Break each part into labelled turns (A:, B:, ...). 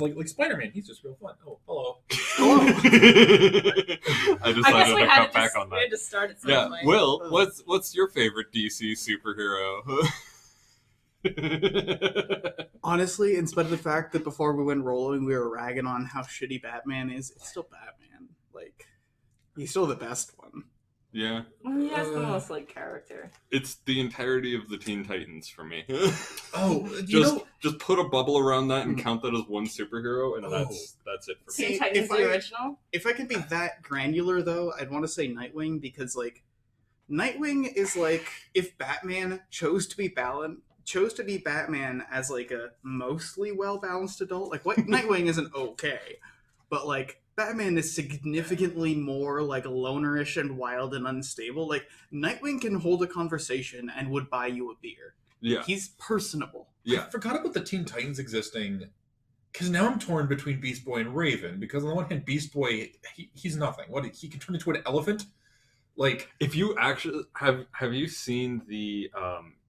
A: like Spider-Man. He's just real fun. Oh, hello.
B: I decided to cut back on that.
C: We had to start at some
B: Yeah,
C: point.
B: Will, what's your favorite DC superhero?
D: Honestly, in spite of the fact that before we went rolling, we were ragging on how shitty Batman is, it's still Batman. Like, he's still the best one.
B: Yeah.
C: He has the most character.
B: It's the entirety of the Teen Titans for me. Just put a bubble around that and count that as one superhero, and that's it for me.
C: Teen Titans the original?
D: If I could be that granular, though, I'd want to say Nightwing, because, Nightwing is if Batman chose to be Batman as a mostly well-balanced adult. Nightwing isn't okay, but Batman is significantly more lonerish and wild and unstable. Nightwing can hold a conversation and would buy you a beer.
B: Yeah.
D: He's personable.
B: Yeah.
A: I forgot about the Teen Titans existing, because now I'm torn between Beast Boy and Raven, because on the one hand, Beast Boy, he's nothing. What, he can turn into an elephant?
B: If you actually have you seen the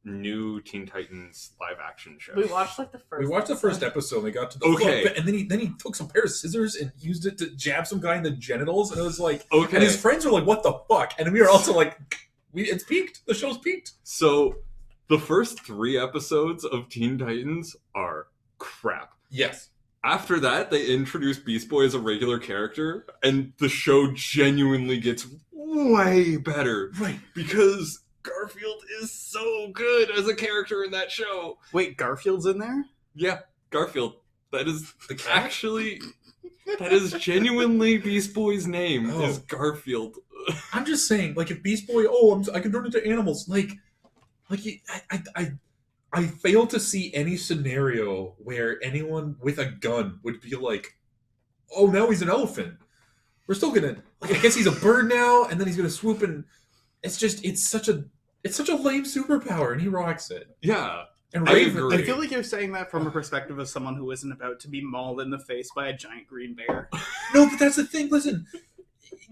B: new Teen Titans live action show?
C: We watched the first.
A: We watched the first episode. And we got to the foot, and then he took some pair of scissors and used it to jab some guy in the genitals, and it was okay. And his friends were like, "What the fuck?" And we were also it's peaked. The show's peaked.
B: So, the first 3 episodes of Teen Titans are crap.
A: Yes.
B: After that, they introduce Beast Boy as a regular character, and the show genuinely gets way better.
A: Right.
B: Because Garfield is so good as a character in that show.
D: Wait, Garfield's in there?
B: Yeah, Garfield. That is that is genuinely Beast Boy's name, is Garfield.
A: I'm just saying, if Beast Boy, I can turn into animals. I fail to see any scenario where anyone with a gun would be now he's an elephant. We're still gonna, I guess he's a bird now, and then he's gonna swoop, and it's such a lame superpower, and he rocks it.
B: Yeah.
A: And
D: Raven, I feel like you're saying that from a perspective of someone who isn't about to be mauled in the face by a giant green bear.
A: No, but that's the thing. Listen,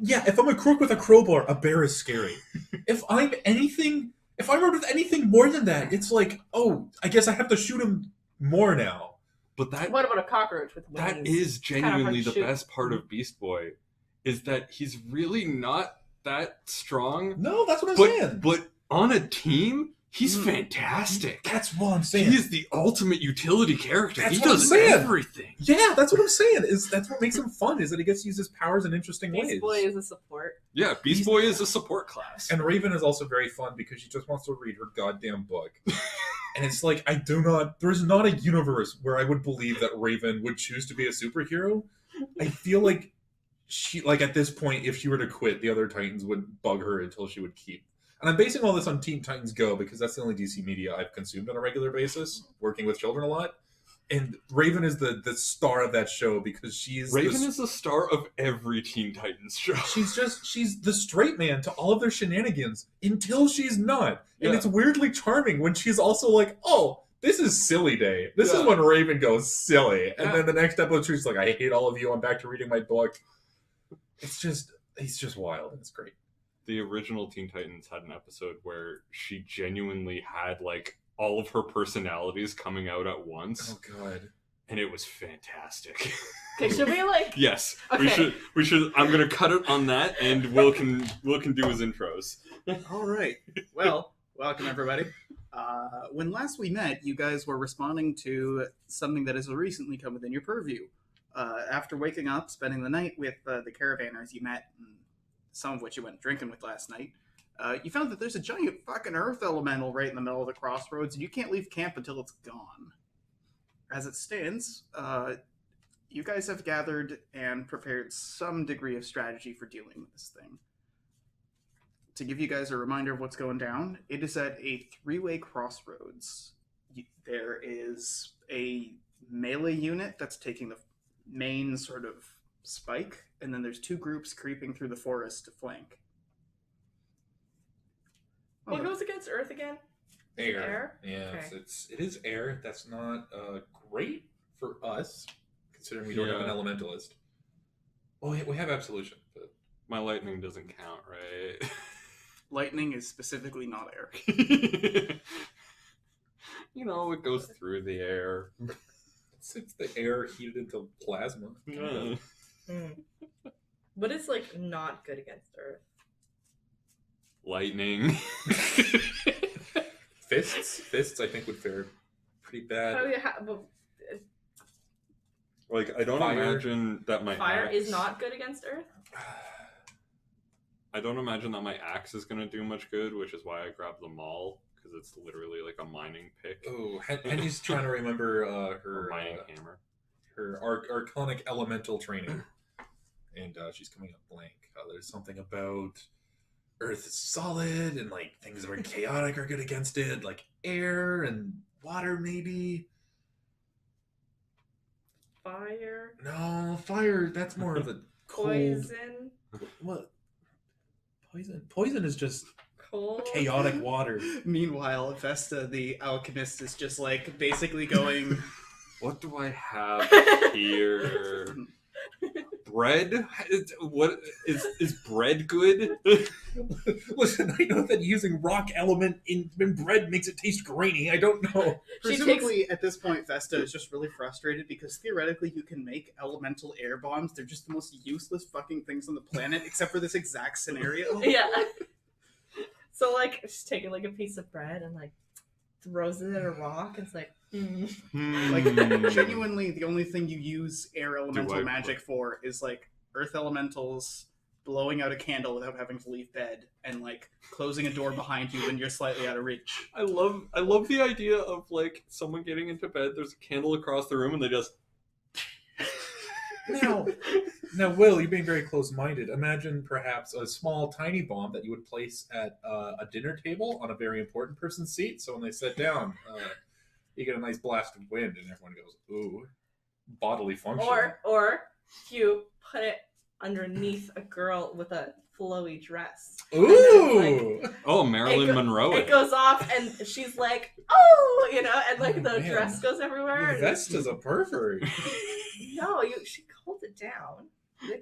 A: yeah, if I'm a crook with a crowbar, a bear is scary. If I'm armed with anything more than that, it's I guess I have to shoot him more now.
B: But
C: what about a cockroach with wings?
B: That is genuinely the best part of Beast Boy, is that he's really not that strong.
A: No, that's what I'm saying.
B: But on a team, he's fantastic.
A: That's what I'm saying.
B: He is the ultimate utility character.
A: That's
B: he
A: what
B: does
A: I'm saying.
B: everything.
A: Yeah, that's what I'm saying. That's what makes him fun, is that he gets to use his powers in interesting ways.
C: Beast Boy is a support.
B: Yeah, Beast Boy is a support class.
A: And Raven is also very fun because she just wants to read her goddamn book. And it's there's not a universe where I would believe that Raven would choose to be a superhero. I feel like she, at this point, if she were to quit, the other Titans would bug her until she would keep. And I'm basing all this on Teen Titans Go, because that's the only DC media I've consumed on a regular basis, working with children a lot. And Raven is the star of that show, because Raven
B: is the star of every Teen Titans show.
A: She's the straight man to all of their shenanigans until she's not. Yeah. And it's weirdly charming when she's also this is silly day. This is when Raven goes silly. And then the next episode she's I hate all of you. I'm back to reading my book. He's just wild, and it's great.
B: The original Teen Titans had an episode where she genuinely had all of her personalities coming out at once.
A: Oh god.
B: And it was fantastic.
C: Okay, should we
B: Yes.
C: Okay.
B: We should I'm gonna cut it on that, and Will can do his intros.
D: All right. Well, welcome everybody. When last we met, you guys were responding to something that has recently come within your purview. After waking up, spending the night with the caravanners you met, and some of which you went drinking with last night, you found that there's a giant fucking earth elemental right in the middle of the crossroads, and you can't leave camp until it's gone. As it stands, you guys have gathered and prepared some degree of strategy for dealing with this thing. To give you guys a reminder of what's going down, it is at a 3-way crossroads. There is a melee unit that's taking the main sort of spike, and then there's 2 groups creeping through the forest to flank.
C: What goes against Earth again?
A: Air. Yeah,
C: okay.
A: It is air. That's not great for us, considering we don't have an elementalist. Well, we have absolution, but
B: my lightning doesn't count, right?
D: Lightning is specifically not air.
B: It goes through the air.
A: It's the air heated into plasma.
B: Yeah.
C: What is like not good against Earth?
B: Lightning.
A: Fists, I think would fare pretty bad.
C: Oh yeah, but
B: Like, I don't
A: Fire.
B: imagine that my
C: fire
B: axe...
C: is not good against Earth.
B: I don't imagine that my axe is going to do much good, which is why I grabbed the maul, because it's literally like a mining pick.
A: Oh, Henny's trying to remember her
B: Or mining hammer.
A: her archonic elemental training, and she's coming up blank. There's something about Earth is solid, and like things that are chaotic are good against it, like air and water, maybe.
C: Fire,
A: No, fire. That's more of a cold.
C: poison,
A: What? Poison is just
C: cold.
A: chaotic water.
D: Meanwhile, Vesta, the alchemist, is just like basically going.
B: What do I have here? Bread? What is bread good?
A: Listen, I know that using rock element in bread makes it taste grainy. I don't know.
C: She
D: Presumably, at this point, Vesta is just really frustrated because theoretically you can make elemental air bombs. They're just the most useless fucking things on the planet, except for this exact scenario.
C: Yeah. So like she's taking like a piece of bread and like throws it at a rock. And it's like,
D: Like, genuinely, the only thing you use air elemental
B: I-
D: magic for is like earth elementals, blowing out a candle without having to leave bed, and like closing a door behind you when you're slightly out of reach.
B: I love the idea of like someone getting into bed, there's a candle across the room, and they just
A: Now, Will, you're being very close-minded. Imagine perhaps a small, tiny bomb that you would place at a dinner table on a very important person's seat. So when they sit down, you get a nice blast of wind, and everyone goes, "Ooh, bodily function."
C: or you put it underneath a girl with a flowy dress.
A: Ooh.
B: oh, Marilyn Monroe.
C: It goes off, and she's like, "Oh," and like
A: Oh,
C: the
A: man.
C: dress goes everywhere.
A: Vesta's a pervert.
C: No, she called it down,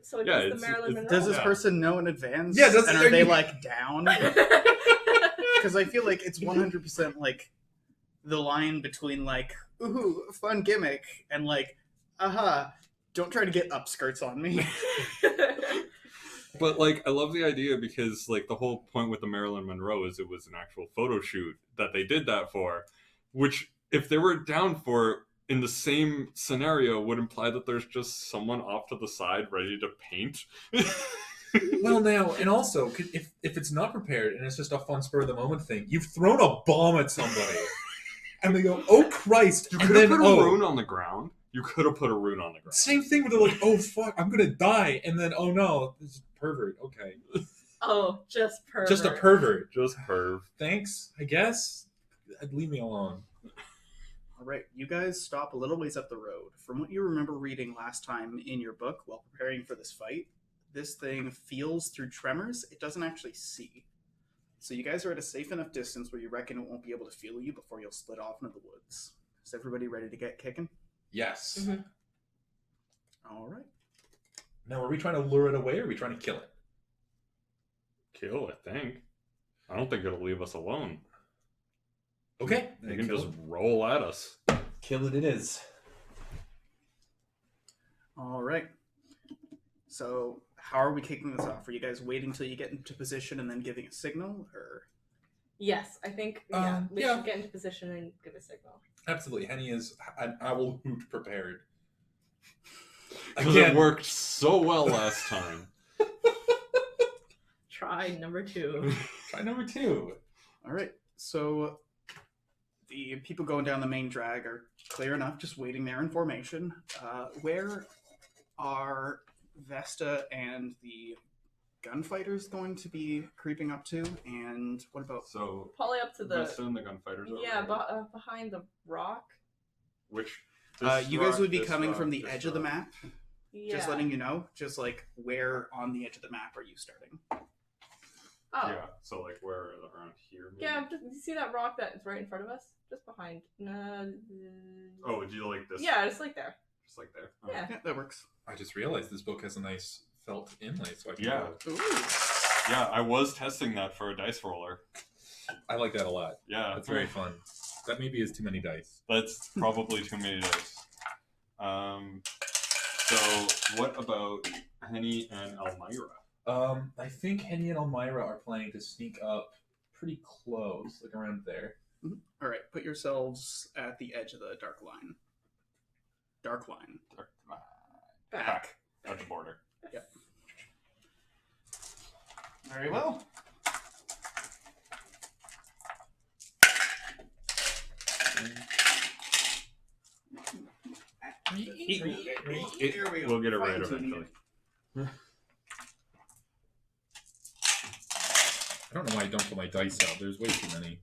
C: so it
B: Yeah,
C: does the Marilyn Monroe.
D: Does this
A: Yeah.
D: person know in advance?
A: Yeah,
D: and are they like down? Because I feel like it's 100% like the line between like, ooh, fun gimmick, and like, aha, don't try to get upskirts on me.
B: But like, I love the idea because like the whole point with the Marilyn Monroe is it was an actual photo shoot that they did that for, which if they were down for in the same scenario would imply that there's just someone off to the side ready to paint.
A: Well, now, and also, if it's not prepared and it's just a fun spur of the moment thing, you've thrown a bomb at somebody, and they go, "Oh Christ!"
B: You
A: and
B: could have
A: then
B: put a rune on the ground. You could have put a rune on the ground.
A: same thing where they're like, "Oh fuck, I'm gonna die," and then, "Oh no, this is pervert." Okay,
C: Oh, just pervert.
A: just a pervert.
B: Just perv.
A: Thanks, I guess. Leave me alone.
D: All right, you guys stop a little ways up the road. From what you remember reading last time in your book while preparing for this fight, this thing feels through tremors. It doesn't actually see. So you guys are at a safe enough distance where you reckon it won't be able to feel you before you'll split off into the woods. Is everybody ready to get kicking?
A: Yes.
C: Mhm.
D: All right.
A: Now, are we trying to lure it away, or are we trying to kill it?
B: Kill, I think. I don't think it'll leave us alone.
A: Okay,
B: You can just roll at us.
A: kill it. It is.
D: All right. So how are we kicking this off? Are you guys waiting till you get into position and then giving a signal, or?
C: Yes, I think we should get into position and give a signal.
A: Absolutely. Henny is an owl hoot prepared.
B: Because it worked so well last time.
C: Try number 2.
A: Try number 2.
D: All right. So the people going down the main drag are clear enough, just waiting there in formation. Where are Vesta and the gunfighters going to be creeping up to? And what about...
B: So,
C: Probably up to the
B: Vesta and the gunfighters are
C: yeah,
B: right.
C: behind the rock.
B: Which
D: you guys would be
B: this
D: coming
B: rock,
D: from the
B: this
D: edge of the
B: rock.
D: map?
C: Yeah.
D: Just letting you know. Just like where on the edge of the map are you starting?
C: Oh.
B: Yeah, so like where around here? Maybe?
C: Yeah, you see that rock that's right in front of us? Just behind.
B: Oh, would you like this?
C: Yeah, just like there.
B: Just like there.
C: Yeah.
D: Yeah, that works.
A: I just realized this book has a nice felt inlay, so I can
B: Yeah.
A: go.
D: Ooh.
B: Yeah, I was testing that for a dice roller.
A: I like that a lot.
B: Yeah.
A: That's very fun. That maybe is too many dice.
B: That's probably too many dice. So what about Henny and Elmira?
A: I think Henny and Elmira are planning to sneak up pretty close, like around there.
D: All right, put yourselves at the edge of the dark line. Dark line.
B: Back. At the border.
D: Yep. Very well. Here we go.
B: We'll get it right
D: Fine-tuning
B: eventually.
A: I don't know why I don't put my dice out. There's way too many.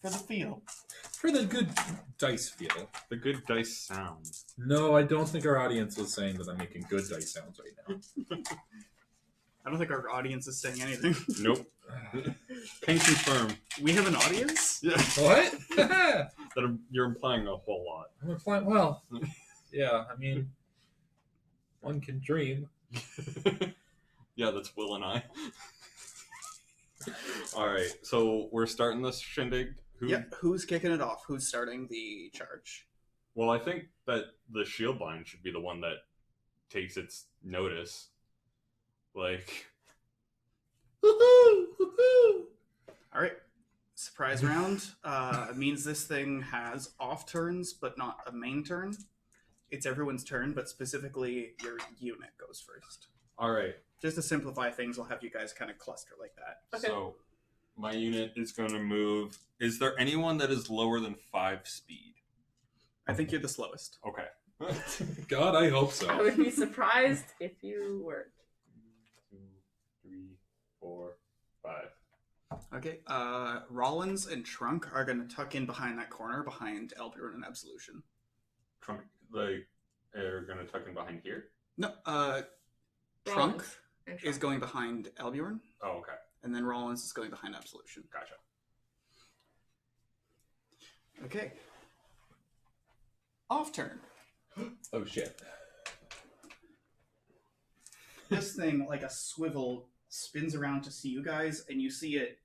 D: For the feel.
A: For the good dice feel.
B: The good dice sound.
A: No, I don't think our audience was saying that I'm making good dice sounds right now.
D: I don't think our audience is saying anything.
B: Nope. Can confirm.
D: We have an audience?
B: Yeah.
A: What?
B: That you're implying a whole lot.
A: I'm implying, well, yeah, I mean, one can dream.
B: Yeah, that's Will and I. Alright, so we're starting this shindig.
D: Yep. Who's kicking it off? Who's starting the charge?
B: Well, I think that the shield line should be the one that takes its notice. Like,
D: All right. Surprise round means this thing has off turns, but not a main turn. It's everyone's turn, but specifically your unit goes first.
B: alright.
D: Just to simplify things, I'll have you guys kind of cluster like that.
C: Okay.
B: So, my unit is going to move. Is there anyone that is lower than 5 speed?
D: I think you're the slowest.
B: Okay.
A: God, I hope
C: I
A: so.
C: would be surprised if you weren't.
B: 2, 3, 4, 5.
D: Okay. Rollins and Trunk are going to tuck in behind that corner behind Elbjorn and Absolution.
B: Trunk, like, are going to tuck in behind here?
D: No, Trunk
C: Rollins and
D: is going behind Elbjorn,
B: Oh, okay.
D: and then Rollins is going behind Absolution.
B: Gotcha.
D: Okay. Off turn.
A: Oh, shit.
D: This thing, like a swivel, spins around to see you guys, and you see it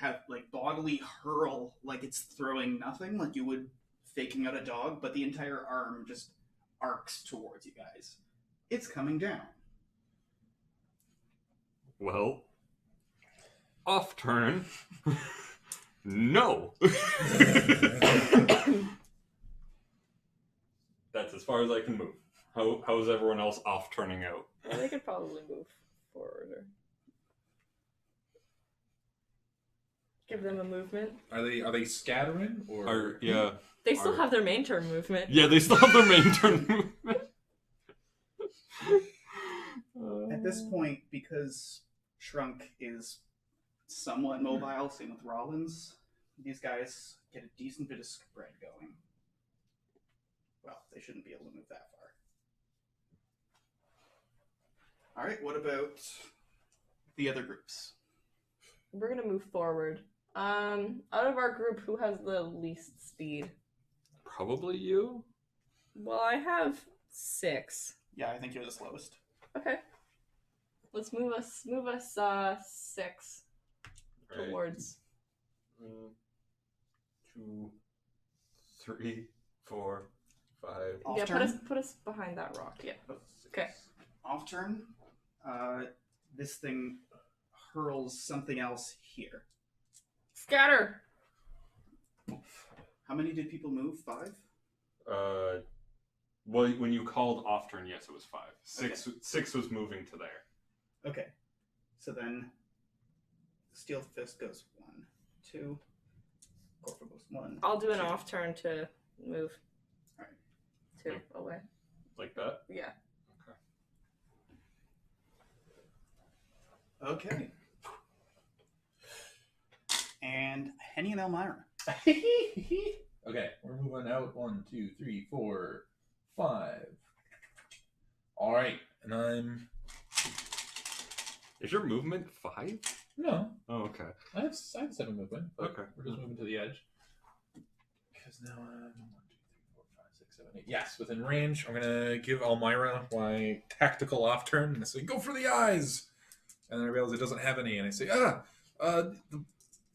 D: have, like, bodily hurl like it's throwing nothing, like you would faking out a dog, but the entire arm just arcs towards you guys. It's coming down.
B: Well, off turn. No. That's as far as I can move. How's everyone else off turning out?
C: Well, they could probably move forward or give them a movement.
A: Are they scattering or?
B: Yeah.
C: They still have their main turn movement.
B: Yeah, they still have their main turn movement.
D: At this point, because Shrunk is somewhat mobile, same with Rollins, these guys get a decent bit of spread going. Well, they shouldn't be able to move that far. Alright, what about the other groups?
C: We're gonna move forward. Out of our group, who has the least speed?
B: Probably you.
C: Well, I have 6.
D: Yeah, I think you're the slowest.
C: Okay. Let's move us 6
B: Right.
C: towards.
B: 2, 3, 4, 5.
D: Off
C: Yeah,
D: turn?
C: put us behind that rock. Yeah. Okay.
D: Off turn, this thing hurls something else here.
C: Scatter.
D: How many did people move? 5?
B: Well, when you called off turn, yes, it was 5. 6 was moving to there.
D: Okay. So then Steel Fist goes 1, 2. Corporal goes 1.
C: I'll do an
D: 2.
C: off turn to move.
D: Alright.
C: 2 away.
B: Like that?
C: Yeah.
D: Okay. And Henny and Elmira.
A: Okay, we're moving out. 1, 2, 3, 4, 5. All right, and I'm
B: Is your movement 5?
A: no.
B: Oh, okay.
A: I have 7 movement. But
B: Okay.
A: we're just moving to the edge. Because now I'm 1, 2, 3, 4, 5, 6, 7, 8. Yes, within range. I'm gonna give Elmira my tactical off turn, and I say, "Go for the eyes." And then I realize it doesn't have any, and I say,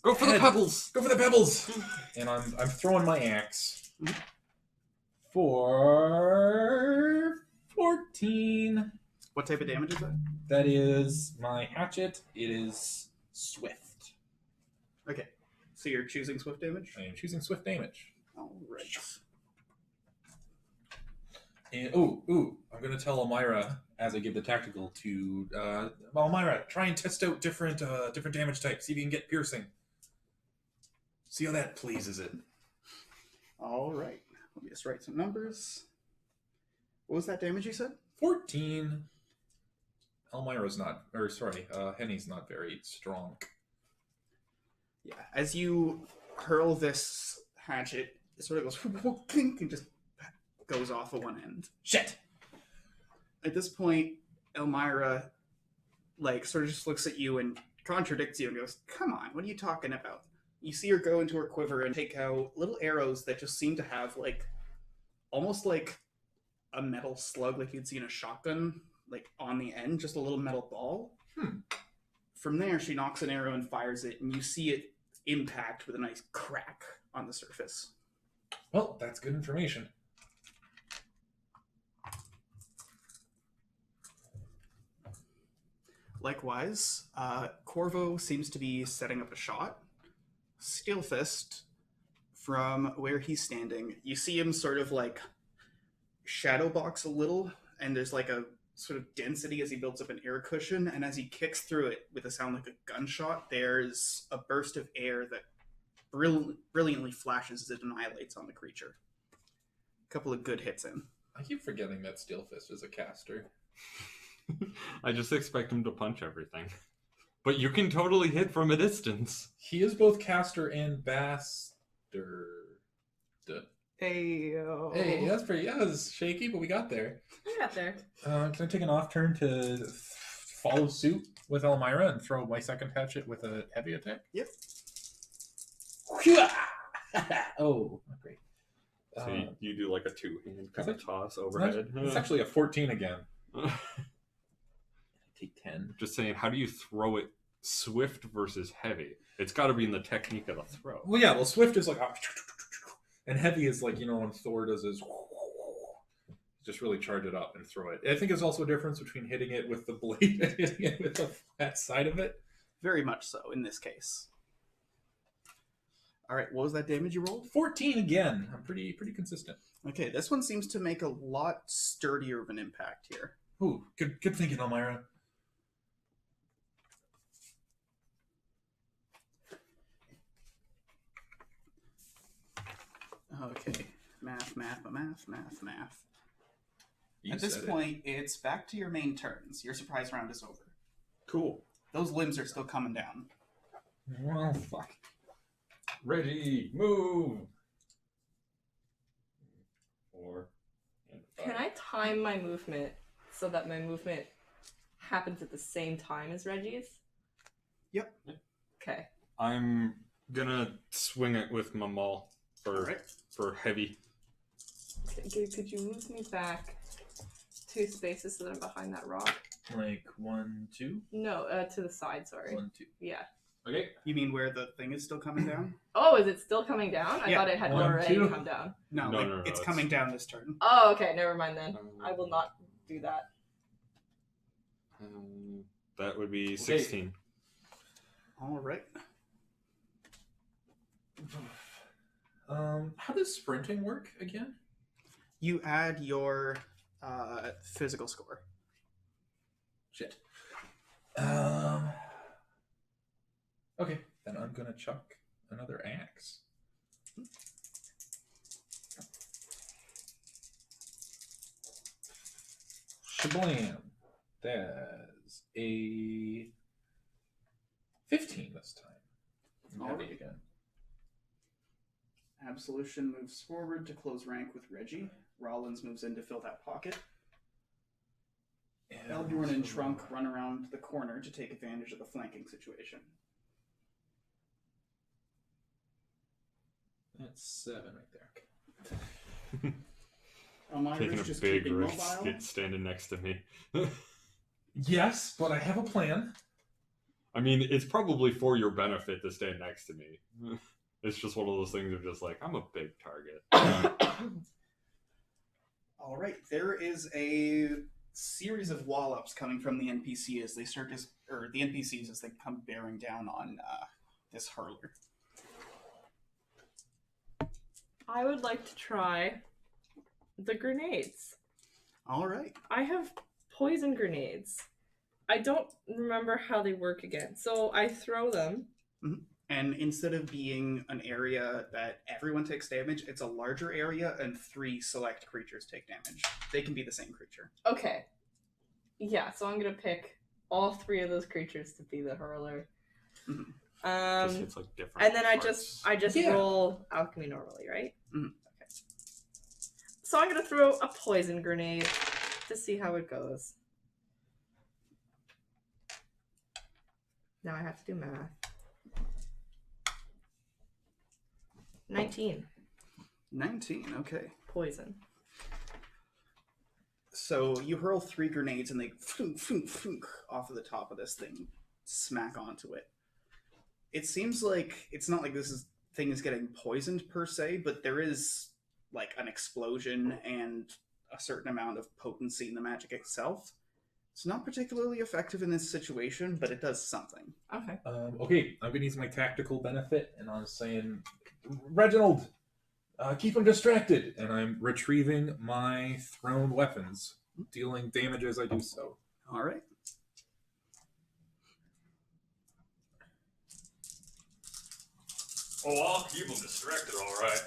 B: Go for the
A: Head.
B: pebbles!
A: Go for the pebbles. And I'm throwing my axe for 14.
D: What type of damage is that?
A: That is my hatchet. It is swift.
D: Okay. So you're choosing swift damage?
A: I am choosing swift damage.
D: All right.
A: And I'm gonna tell Elmira as I give the tactical to Elmira, try and test out different damage types. See if you can get piercing. See how that pleases it.
D: All right. Let me just write some numbers. What was that damage you said?
A: 14. Elmira's Henny's not very strong.
D: Yeah. As you hurl this hatchet, it sort of goes clink and just goes off of one end.
A: Shit!
D: At this point, Elmira, sort of just looks at you and contradicts you and goes, "Come on, what are you talking about?" You see her go into her quiver and take out little arrows that just seem to have, almost like a metal slug, like you'd see in a shotgun, on the end, just a little metal ball. From there, she knocks an arrow and fires it, and you see it impact with a nice crack on the surface.
A: Well, that's good information.
D: Likewise, Corvo seems to be setting up a shot. Steel Fist, from where he's standing, you see him sort of shadow box a little, and there's a sort of density as he builds up an air cushion, and as he kicks through it with a sound like a gunshot, there's a burst of air that brilliantly flashes as it annihilates on the creature. A couple of good hits in.
A: I keep forgetting that Steel Fist is a caster.
B: I just expect him to punch everything. But you can totally hit from a distance.
A: He is both caster and bastard.
C: Hey,
A: Hey, that was shaky, but we got there.
C: I got there.
A: Can I take an off turn to follow suit with Elmira and throw my second hatchet with a heavy attack?
D: Yep.
A: Oh, great.
B: So you do a two-hand kind of toss overhead.
A: It's actually a 14 again. Take 10.
B: Just saying, how do you throw it swift versus heavy? It's got to be in the technique of the throw.
A: Well, yeah, swift is and heavy is when Thor does his just really charge it up and throw it. I think there's also a difference between hitting it with the blade and hitting it with the flat side of it.
D: Very much so in this case. All right, what was that damage you rolled?
A: 14 again. I'm pretty consistent.
D: Okay, this one seems to make a lot sturdier of an impact here.
A: Ooh, good thinking, Elmira.
D: Okay, math.
A: You
D: At this
A: said
D: point, it's back to your main turns. Your surprise round is over.
B: Cool.
D: Those limbs are still coming down.
A: Well, fuck.
B: Ready, move. 4 and 5.
C: Can I time my movement so that my movement happens at the same time as Reggie's?
D: Yep.
C: Okay.
B: I'm gonna swing it with my maul for heavy.
C: Okay, Gabe, could you move me back 2 spaces so that I'm behind that rock?
A: 1, 2?
C: No, to the side, sorry.
A: 1, 2.
C: Yeah.
A: Okay.
D: You mean where the thing is still coming down?
C: Oh, is it still coming down? I
D: Yeah.
C: thought it had
A: 1,
C: already
A: 2.
C: come down.
B: No,
D: It's coming down this turn.
C: Oh, okay, never mind then. I will not do that.
B: That would be 16.
D: All right.
A: How does sprinting work again?
D: You add your physical score.
A: Shit. Okay, then I'm gonna chuck another axe. Shablam. That's a 15 this time.
D: All
A: Heavy
D: right.
A: again.
D: Absolution moves forward to close rank with Reggie. Rollins moves in to fill that pocket. Eldorn and Trunk run around the corner to take advantage of the flanking situation.
A: That's 7 right there.
D: Elmira's
B: Taking a
D: just
B: big
D: keeping
B: risk
D: mobile.
B: standing next to me.
A: Yes, but I have a plan.
B: I mean, it's probably for your benefit to stand next to me. It's just one of those things of just I'm a big target.
D: there is a series of wall-ups coming from the NPC as they start to, or the NPCs as they come bearing down on this hurler.
C: I would like to try the grenades.
D: All right.
C: I have poison grenades. I don't remember how they work again. So I throw them.
D: Mm-hmm. And instead of being an area that everyone takes damage, it's a larger area and 3 select creatures take damage. They can be the same creature.
C: Okay. Yeah, so I'm going to pick all 3 of those creatures to be the hurler.
D: Mm-hmm.
B: It's like different.
C: And then I just roll alchemy normally, right?
D: Mm-hmm.
C: Okay. So I'm going to throw a poison grenade to see how it goes. Now I have to do math. 19.
D: 19, okay.
C: Poison.
D: So you hurl 3 grenades and they floonk, floonk, floonk off of the top of this thing, smack onto it. It seems like it's not like this thing is getting poisoned per se, but there is like an explosion and a certain amount of potency in the magic itself. It's not particularly effective in this situation, but it does something.
C: Okay.
A: Okay, I'm going to use my tactical benefit, and I'm saying, Reginald, keep him distracted. And I'm retrieving my thrown weapons, dealing damage as I do so.
D: All right.
B: Oh, I'll keep them distracted, all right.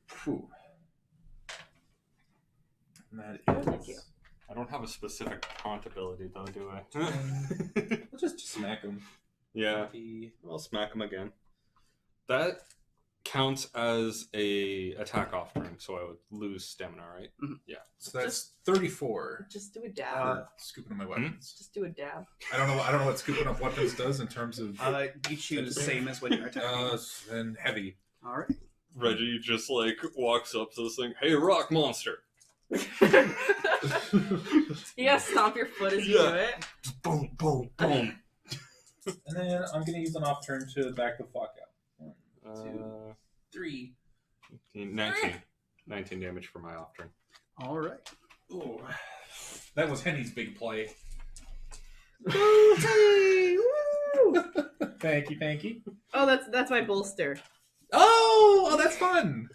A: Phew. And that
C: Oh, thank you.
A: is...
B: I don't have a specific taunt ability, though, do I?
A: I'll just smack him.
B: Yeah, I'll smack him again. That counts as a attack off turn, so I would lose stamina, right?
D: Mm-hmm.
B: Yeah.
A: So that's 34.
C: Just do a dab.
A: Scooping up my weapons.
C: Just do a dab.
A: I don't know what scooping up weapons does in terms of
D: You choose the same as when you're attacking.
A: and heavy.
D: All right.
B: Reggie just like walks up to this thing. Hey, rock monster!
C: You gotta stomp your foot as you do it.
B: Boom, boom, boom.
A: And then I'm gonna use an off turn to back the fuck out. 1, 2, 3.
B: 19 damage for my off turn.
D: All right.
A: Ooh, that was Henny's big play. Thank you.
C: Oh, that's my bolster.
A: Oh, that's fun.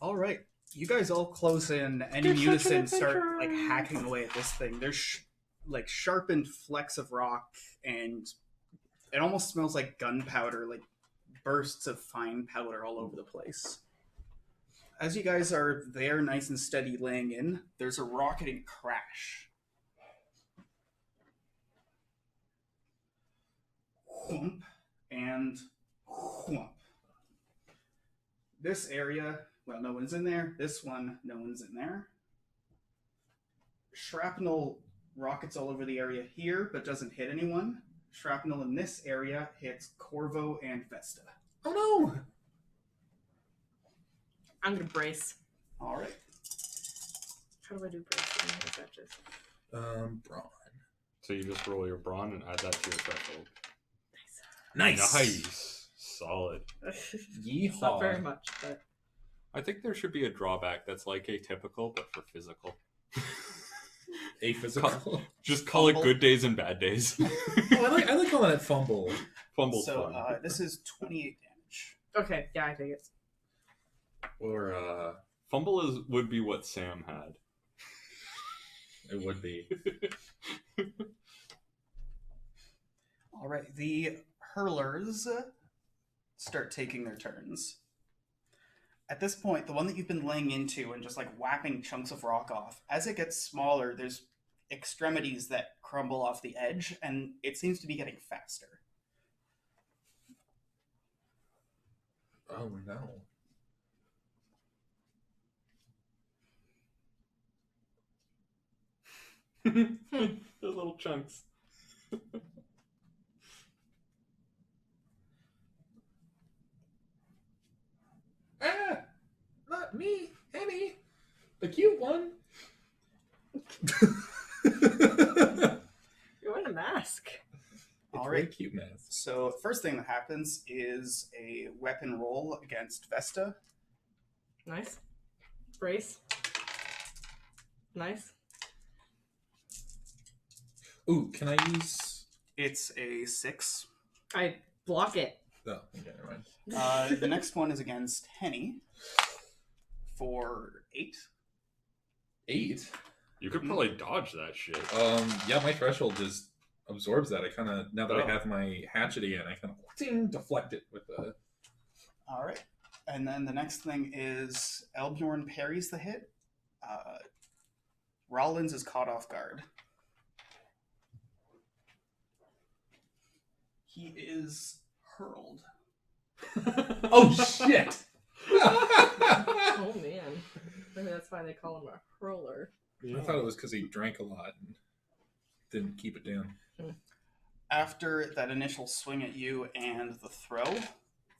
D: All right. You guys all close in and in unison start like hacking away at this thing. There's like sharpened flecks of rock, and it almost smells like gunpowder, like bursts of fine powder all over the place. As you guys are there, nice and steady, laying in, there's a rocketing crash. Whoomp and whoomp. This area, well, no one's in there. This one, no one's in there. Shrapnel rockets all over the area here, but doesn't hit anyone. Shrapnel in this area hits Corvo and Vesta.
A: Oh no!
C: I'm gonna brace.
D: All right.
C: How do I do brace? What is that just?
A: Brawn.
B: So you just roll your brawn and add that to your threshold.
A: Nice.
B: Nice. Solid.
A: Yeehaw.
C: Not very much, but
B: I think there should be a drawback that's like atypical, but for physical.
A: Aphysical.
B: Just call it good days and bad days.
A: I like calling it fumble.
B: Fumble's
D: So
B: fun.
D: this is 28 damage.
C: okay, yeah, I take it.
A: Or
B: Fumble would be what Sam had.
A: it would be.
D: All right. The hurlers start taking their turns. At this point, the one that you've been laying into and just like whapping chunks of rock off, as it gets smaller, there's extremities that crumble off the edge, and it seems to be getting faster.
A: Oh no.
B: The little chunks.
A: Ah! Not me, Henny. The cute one.
C: You're wearing a mask.
D: All
A: Very
D: right.
A: cute mask.
D: So first thing that happens is a weapon roll against Vesta.
C: Nice. Brace. Nice.
A: Ooh, can I use?
D: It's a 6.
C: I block it.
A: No, okay, never mind.
D: The next one is against Henny for 8.
A: 8.
B: You could probably dodge that shit.
A: Yeah, my threshold just absorbs that. I kind of now that I
B: Oh.
A: have my hatchet again, I kind of deflect it with the.
D: All right. And then the next thing is Elbjorn parries the hit. Rollins is caught off guard. He is hurled.
A: Oh shit!
C: Oh man. Maybe that's why they call him a hurler.
A: I thought it was because he drank a lot and didn't keep it down.
D: After that initial swing at you and the throw,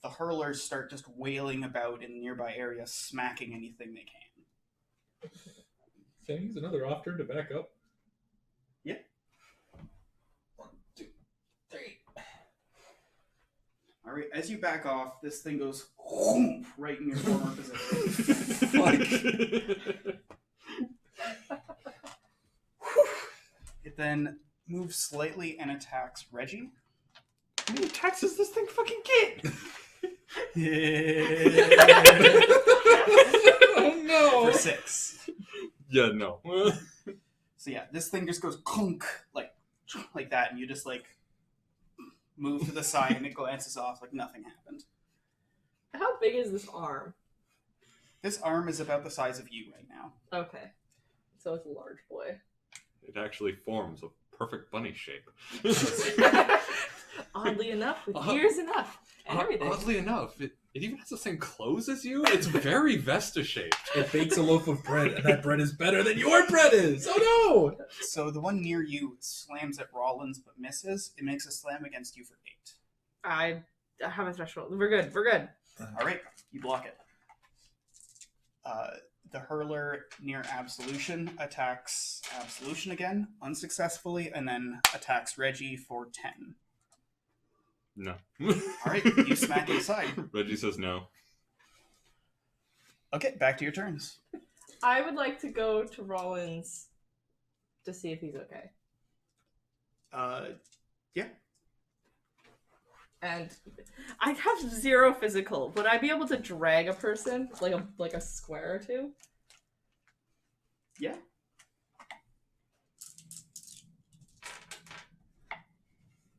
D: the hurlers start just wailing about in the nearby area, smacking anything they can.
A: Can I use another off turn to back up?
D: Yeah.
A: 1, 2, 3.
D: All right, as you back off, this thing goes whoomp right in your former position. It then moves slightly and attacks Reggie.
B: How many attacks does this thing fucking get?
A: Oh no!
D: For 6.
B: Yeah, no.
D: So yeah, this thing just goes clunk like that, and you just like move to the side, and it glances off like nothing happened.
C: How big is this arm?
D: This arm is about the size of you right now.
C: Okay. So it's a large boy.
B: It actually forms a perfect bunny shape.
C: Oddly enough, with ears enough and everything.
B: Oddly enough, it even has the same clothes as you. It's very Vesta shaped.
A: It bakes a loaf of bread, and that bread is better than your bread is. Oh no!
D: So the one near you slams at Rollins but misses. It makes a slam against you for 8.
C: I have a threshold. We're good. We're good.
D: All right, you block it. The hurler near Absolution attacks Absolution again, unsuccessfully, and then attacks Reggie for 10.
B: No.
D: All right, you smack inside.
B: Reggie says no.
D: Okay, back to your turns.
C: I would like to go to Rollins to see if he's okay.
D: Yeah.
C: And I have 0 physical. Would I be able to drag a person like a square or two?
D: Yeah.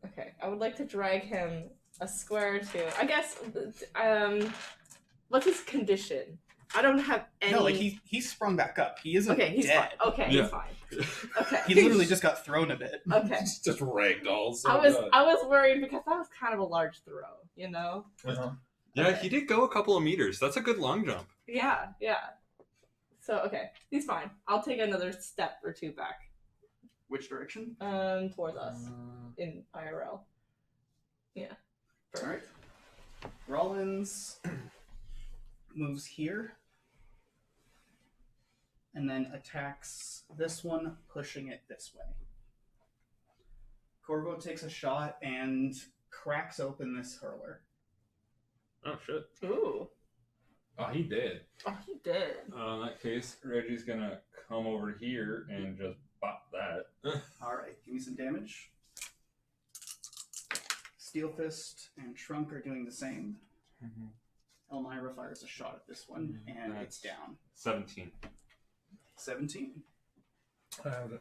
C: Okay, I would like to drag him a square or two. I guess. What's his condition? I don't have any.
D: No, like he sprung back up. He isn't
C: Okay, he's
D: dead.
C: fine. Okay,
B: Yeah.
C: he's fine. Okay.
D: He literally just got thrown a bit.
C: Okay.
A: Just ragdolls.
C: I was worried because that was kind of a large throw, you know?
A: Uh-huh.
B: Yeah,
C: Okay.
B: he did go a couple of meters. That's a good long jump.
C: Yeah. So okay, he's fine. I'll take another step or two back.
D: Which direction?
C: Towards us in IRL. Yeah.
D: All right. Rollins moves here and then attacks this one, pushing it this way. Corvo takes a shot and cracks open this hurler.
B: Oh, shit.
C: Ooh.
A: Oh, he did.
C: Oh, he did.
B: In that case, Reggie's gonna come over here and just bop that.
D: All right, give me some damage. Steel Fist and Shrunk are doing the same. Elmira fires a shot at this one, and it's down.
B: 17.
D: 17.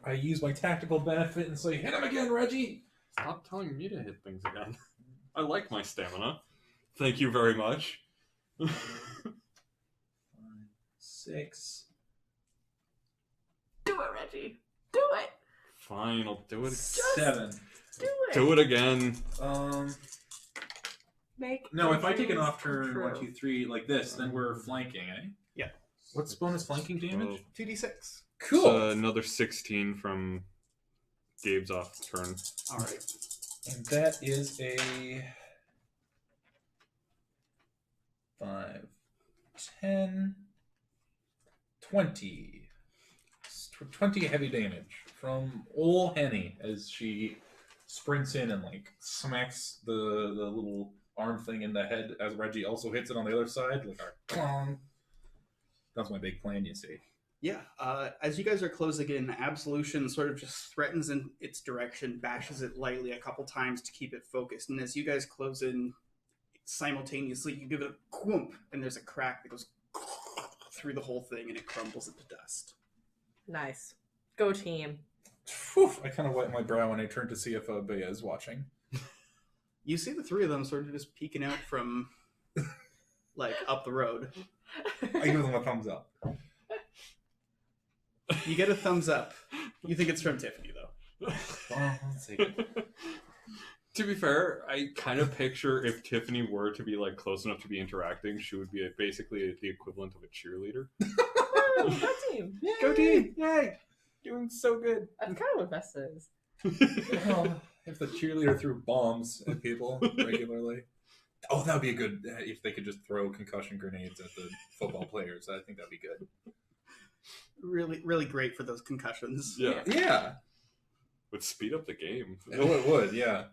A: I use my tactical benefit and say, hit him again, Reggie!
B: Stop telling me to hit things again. I like my stamina. Thank you very much.
A: 6.
C: Do it, Reggie. Do it.
B: Fine, I'll do it.
A: 7.
C: Do it.
B: Do it again.
A: No, if I take an off turn, 1, 2, 3, like this, then we're flanking, eh?
D: Yeah.
A: What's bonus flanking damage?
D: 2d6.
A: Cool!
B: So another 16 from Gabe's off turn.
D: All right.
A: And that is a 5, 10, 20. 20 heavy damage from ol' Henny as she sprints in and like smacks the little arm thing in the head as Reggie also hits it on the other side, like a clong. That's my big plan, you see.
D: Yeah, as you guys are closing in, Absolution sort of just threatens in its direction, bashes it lightly a couple times to keep it focused. And as you guys close in simultaneously, you give it a quoomp, and there's a crack that goes through the whole thing, and it crumbles into dust.
C: Nice. Go team.
A: Whew, I kind of wipe my brow when I turn to see if Bea is watching.
D: You see the three of them sort of just peeking out from, like, up the road.
A: I give them a thumbs up.
D: You get a thumbs up. You think it's from Tiffany, though.
A: Well, let's see.
B: To be fair, I kind of picture if Tiffany were to be like close enough to be interacting, she would be basically the equivalent of a cheerleader.
C: Woo, go team.
A: Yay!
B: Go team! Yay! Doing so good.
C: That's kind of what Vesta is.
A: Well, if the cheerleader threw bombs at people regularly. Oh, that would be a good... if they could just throw concussion grenades at the football players. I think that would be good.
D: Really, really great for those concussions.
B: Yeah.
A: Yeah.
B: Would speed up the game.
A: Oh, it would, yeah.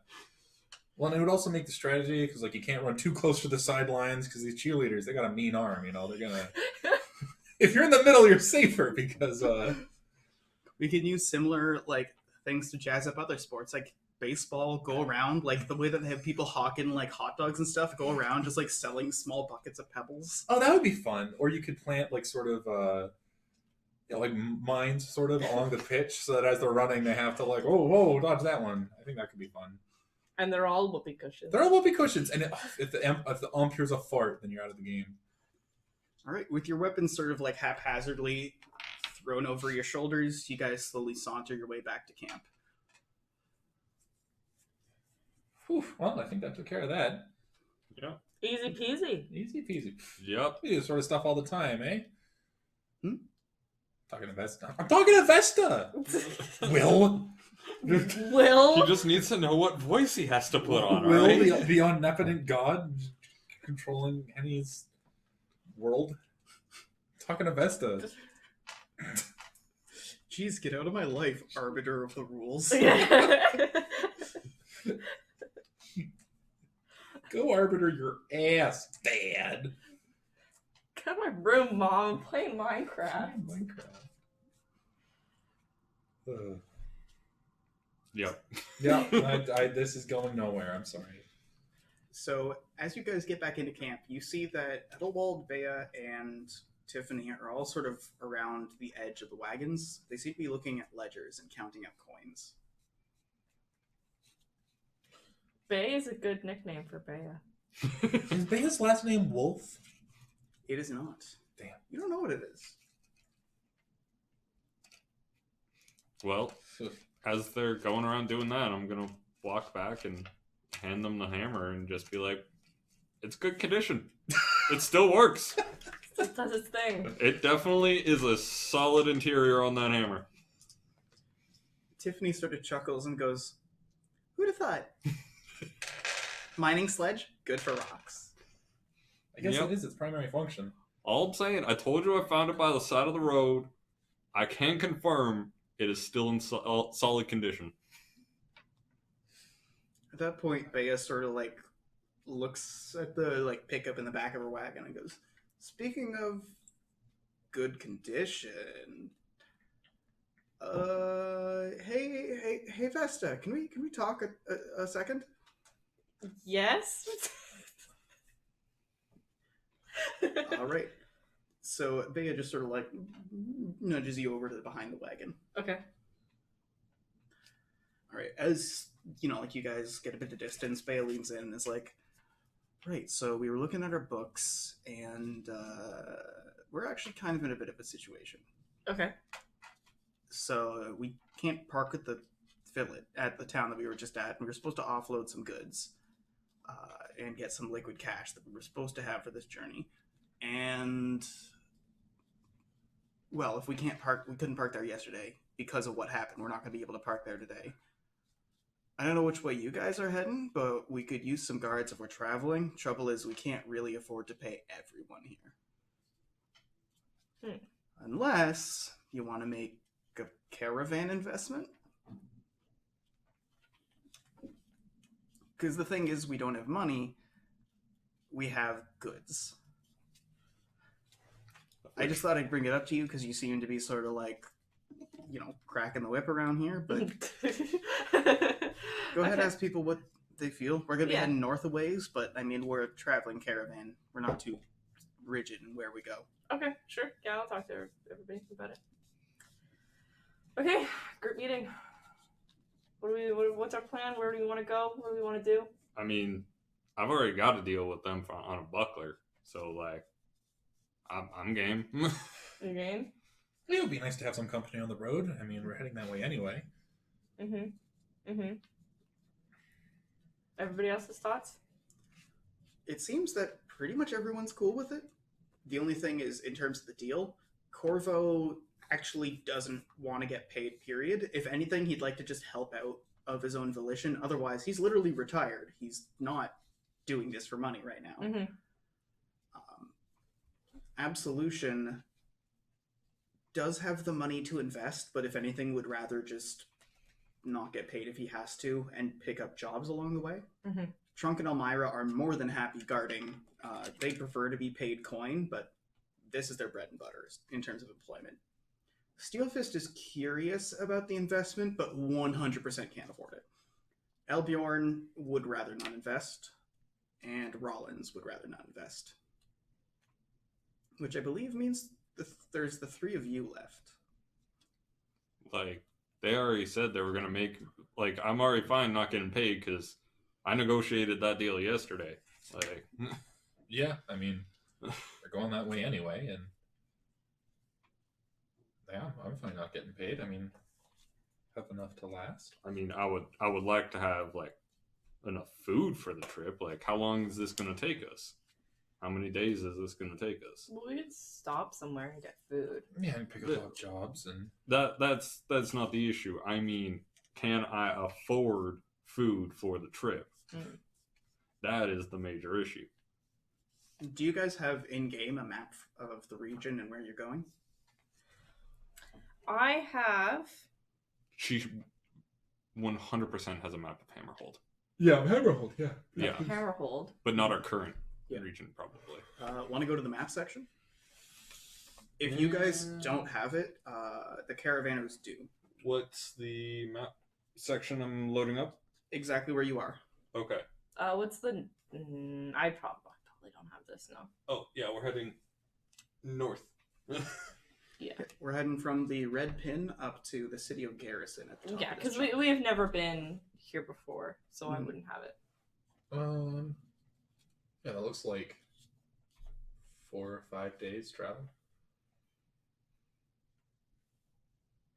A: Well, and it would also make the strategy, because like you can't run too close to the sidelines, because these cheerleaders, they got a mean arm, you know, they're gonna... If you're in the middle, you're safer, because...
D: We can use similar, like, things to jazz up other sports, like baseball, go around, like the way that they have people hawking, like, hot dogs and stuff, go around just, like, selling small buckets of pebbles.
A: Oh, that would be fun. Or you could plant, like, sort of... you know, like mines sort of along the pitch, so that as they're running, they have to like, oh, whoa, dodge that one. I think that could be fun.
C: And they're all whoopee cushions.
A: They're all whoopee cushions, and if the ump hears a fart, then you're out of the game.
D: All right, with your weapons sort of, like, haphazardly thrown over your shoulders, you guys slowly saunter your way back to camp.
A: Whew, well, I think that took care of that.
B: Yeah.
C: Easy peasy.
A: Easy peasy.
B: Yep.
A: We do this sort of stuff all the time, eh?
D: Hmm?
A: Talking to Vesta. I'm talking to Vesta! Will?
C: Will?
B: He just needs to know what voice he has to put on,
A: Will,
B: right?
A: the omnipotent god controlling Henny's world? Talking to Vesta.
D: Jeez, get out of my life, arbiter of the rules.
A: Go arbiter your ass, Dad.
C: Get out of my room, Mom. I'm playing Minecraft.
B: Yep.
A: Yeah, this is going nowhere. I'm sorry.
D: So, as you guys get back into camp, you see that Ethelwald, Bea, and Tiffany are all sort of around the edge of the wagons. They seem to be looking at ledgers and counting up coins.
C: Bay is a good nickname for Bea.
A: Is Bea's last name Wolf?
D: It is not.
A: Damn.
D: You don't know what it is.
B: Well, as they're going around doing that, I'm going to walk back and hand them the hammer and just be like, it's good condition. It still works.
C: It does its thing.
B: It definitely is a solid interior on that hammer.
D: Tiffany sort of chuckles and goes, who'd have thought? Mining sledge, good for rocks.
A: I guess
B: Yep.
A: it is its primary function.
B: All I'm saying, I told you I found it by the side of the road. I can confirm it is still in solid condition.
D: At that point, Bea sort of like looks at the like pickup in the back of her wagon and goes, speaking of good condition, hey Vesta, can we talk a second?
C: Yes?
D: All right. So Bea just sort of like nudges you over to behind the wagon.
C: Okay.
D: All right. As you know, like you guys get a bit of distance, Bea leans in and is like, right, so we were looking at our books and we're actually kind of in a bit of a situation.
C: Okay.
D: So we can't park at the village, at the town that we were just at, and we were supposed to offload some goods and get some liquid cash that we were supposed to have for this journey. And, well, if we can't park, we couldn't park there yesterday because of what happened. We're not going to be able to park there today. I don't know which way you guys are heading, but we could use some guards if we're traveling. Trouble is, we can't really afford to pay everyone here. Unless you want to make a caravan investment. Because the thing is, we don't have money. We have goods. I just thought I'd bring it up to you because you seem to be sort of like, cracking the whip around here. But go ahead, ask people what they feel. We're gonna be heading north a ways, but I mean, we're a traveling caravan. We're not too rigid in where we go.
C: Okay, sure. Yeah, I'll talk to everybody about it. Okay, group meeting. What's our plan? Where do we want to go? What do we want to do?
B: I mean, I've already got to deal with them on a buckler, so like, I'm game.
C: You game?
A: It would be nice to have some company on the road. I mean, we're heading that way anyway.
C: Everybody else's thoughts?
D: It seems that pretty much everyone's cool with it. The only thing is, in terms of the deal, Corvo actually doesn't want to get paid, period. If anything, he'd like to just help out of his own volition. Otherwise, he's literally retired. He's not doing this for money right now. Absolution does have the money to invest, but if anything, would rather just not get paid if he has to and pick up jobs along the way. Trunk and Elmira are more than happy guarding. They prefer to be paid coin, but this is their bread and butter in terms of employment. Steelfist is curious about the investment, but 100% can't afford it. Elbjorn would rather not invest, and Rollins would rather not invest. Which I believe means there's the three of you left.
B: Like, they already said they were going to make... Like, I'm already fine not getting paid because I negotiated that deal yesterday. Like...
A: Yeah, I mean, we're going that way anyway, and... Yeah, I'm fine not getting paid. I mean, have enough to last.
B: I mean, I would like to have, like, enough food for the trip. Like, how long is this going to take us? How many days is this going to take us?
C: Well, we could stop somewhere and get food.
A: Yeah, and pick up jobs and...
B: That's not the issue. I mean, can I afford food for the trip? That is the major issue.
D: Do you guys have in-game a map of the region and where you're going?
C: I have...
B: She 100% has a map of Hammerhold.
A: Yeah, Hammerhold, yeah.
B: Yeah.
C: Hammerhold.
B: But not our current region, probably.
D: Want to go to the map section? If you guys don't have it, the caravanners do.
B: What's the map section I'm loading up?
D: Exactly where you are.
B: Okay.
C: What's the... I probably don't have this now.
B: Oh, yeah, we're heading north.
C: Yeah.
D: We're heading from the red pin up to the city of Garrison at the top.
C: Yeah, because we have never been here before, so I wouldn't have it.
A: Yeah, that looks like 4 or 5 days travel.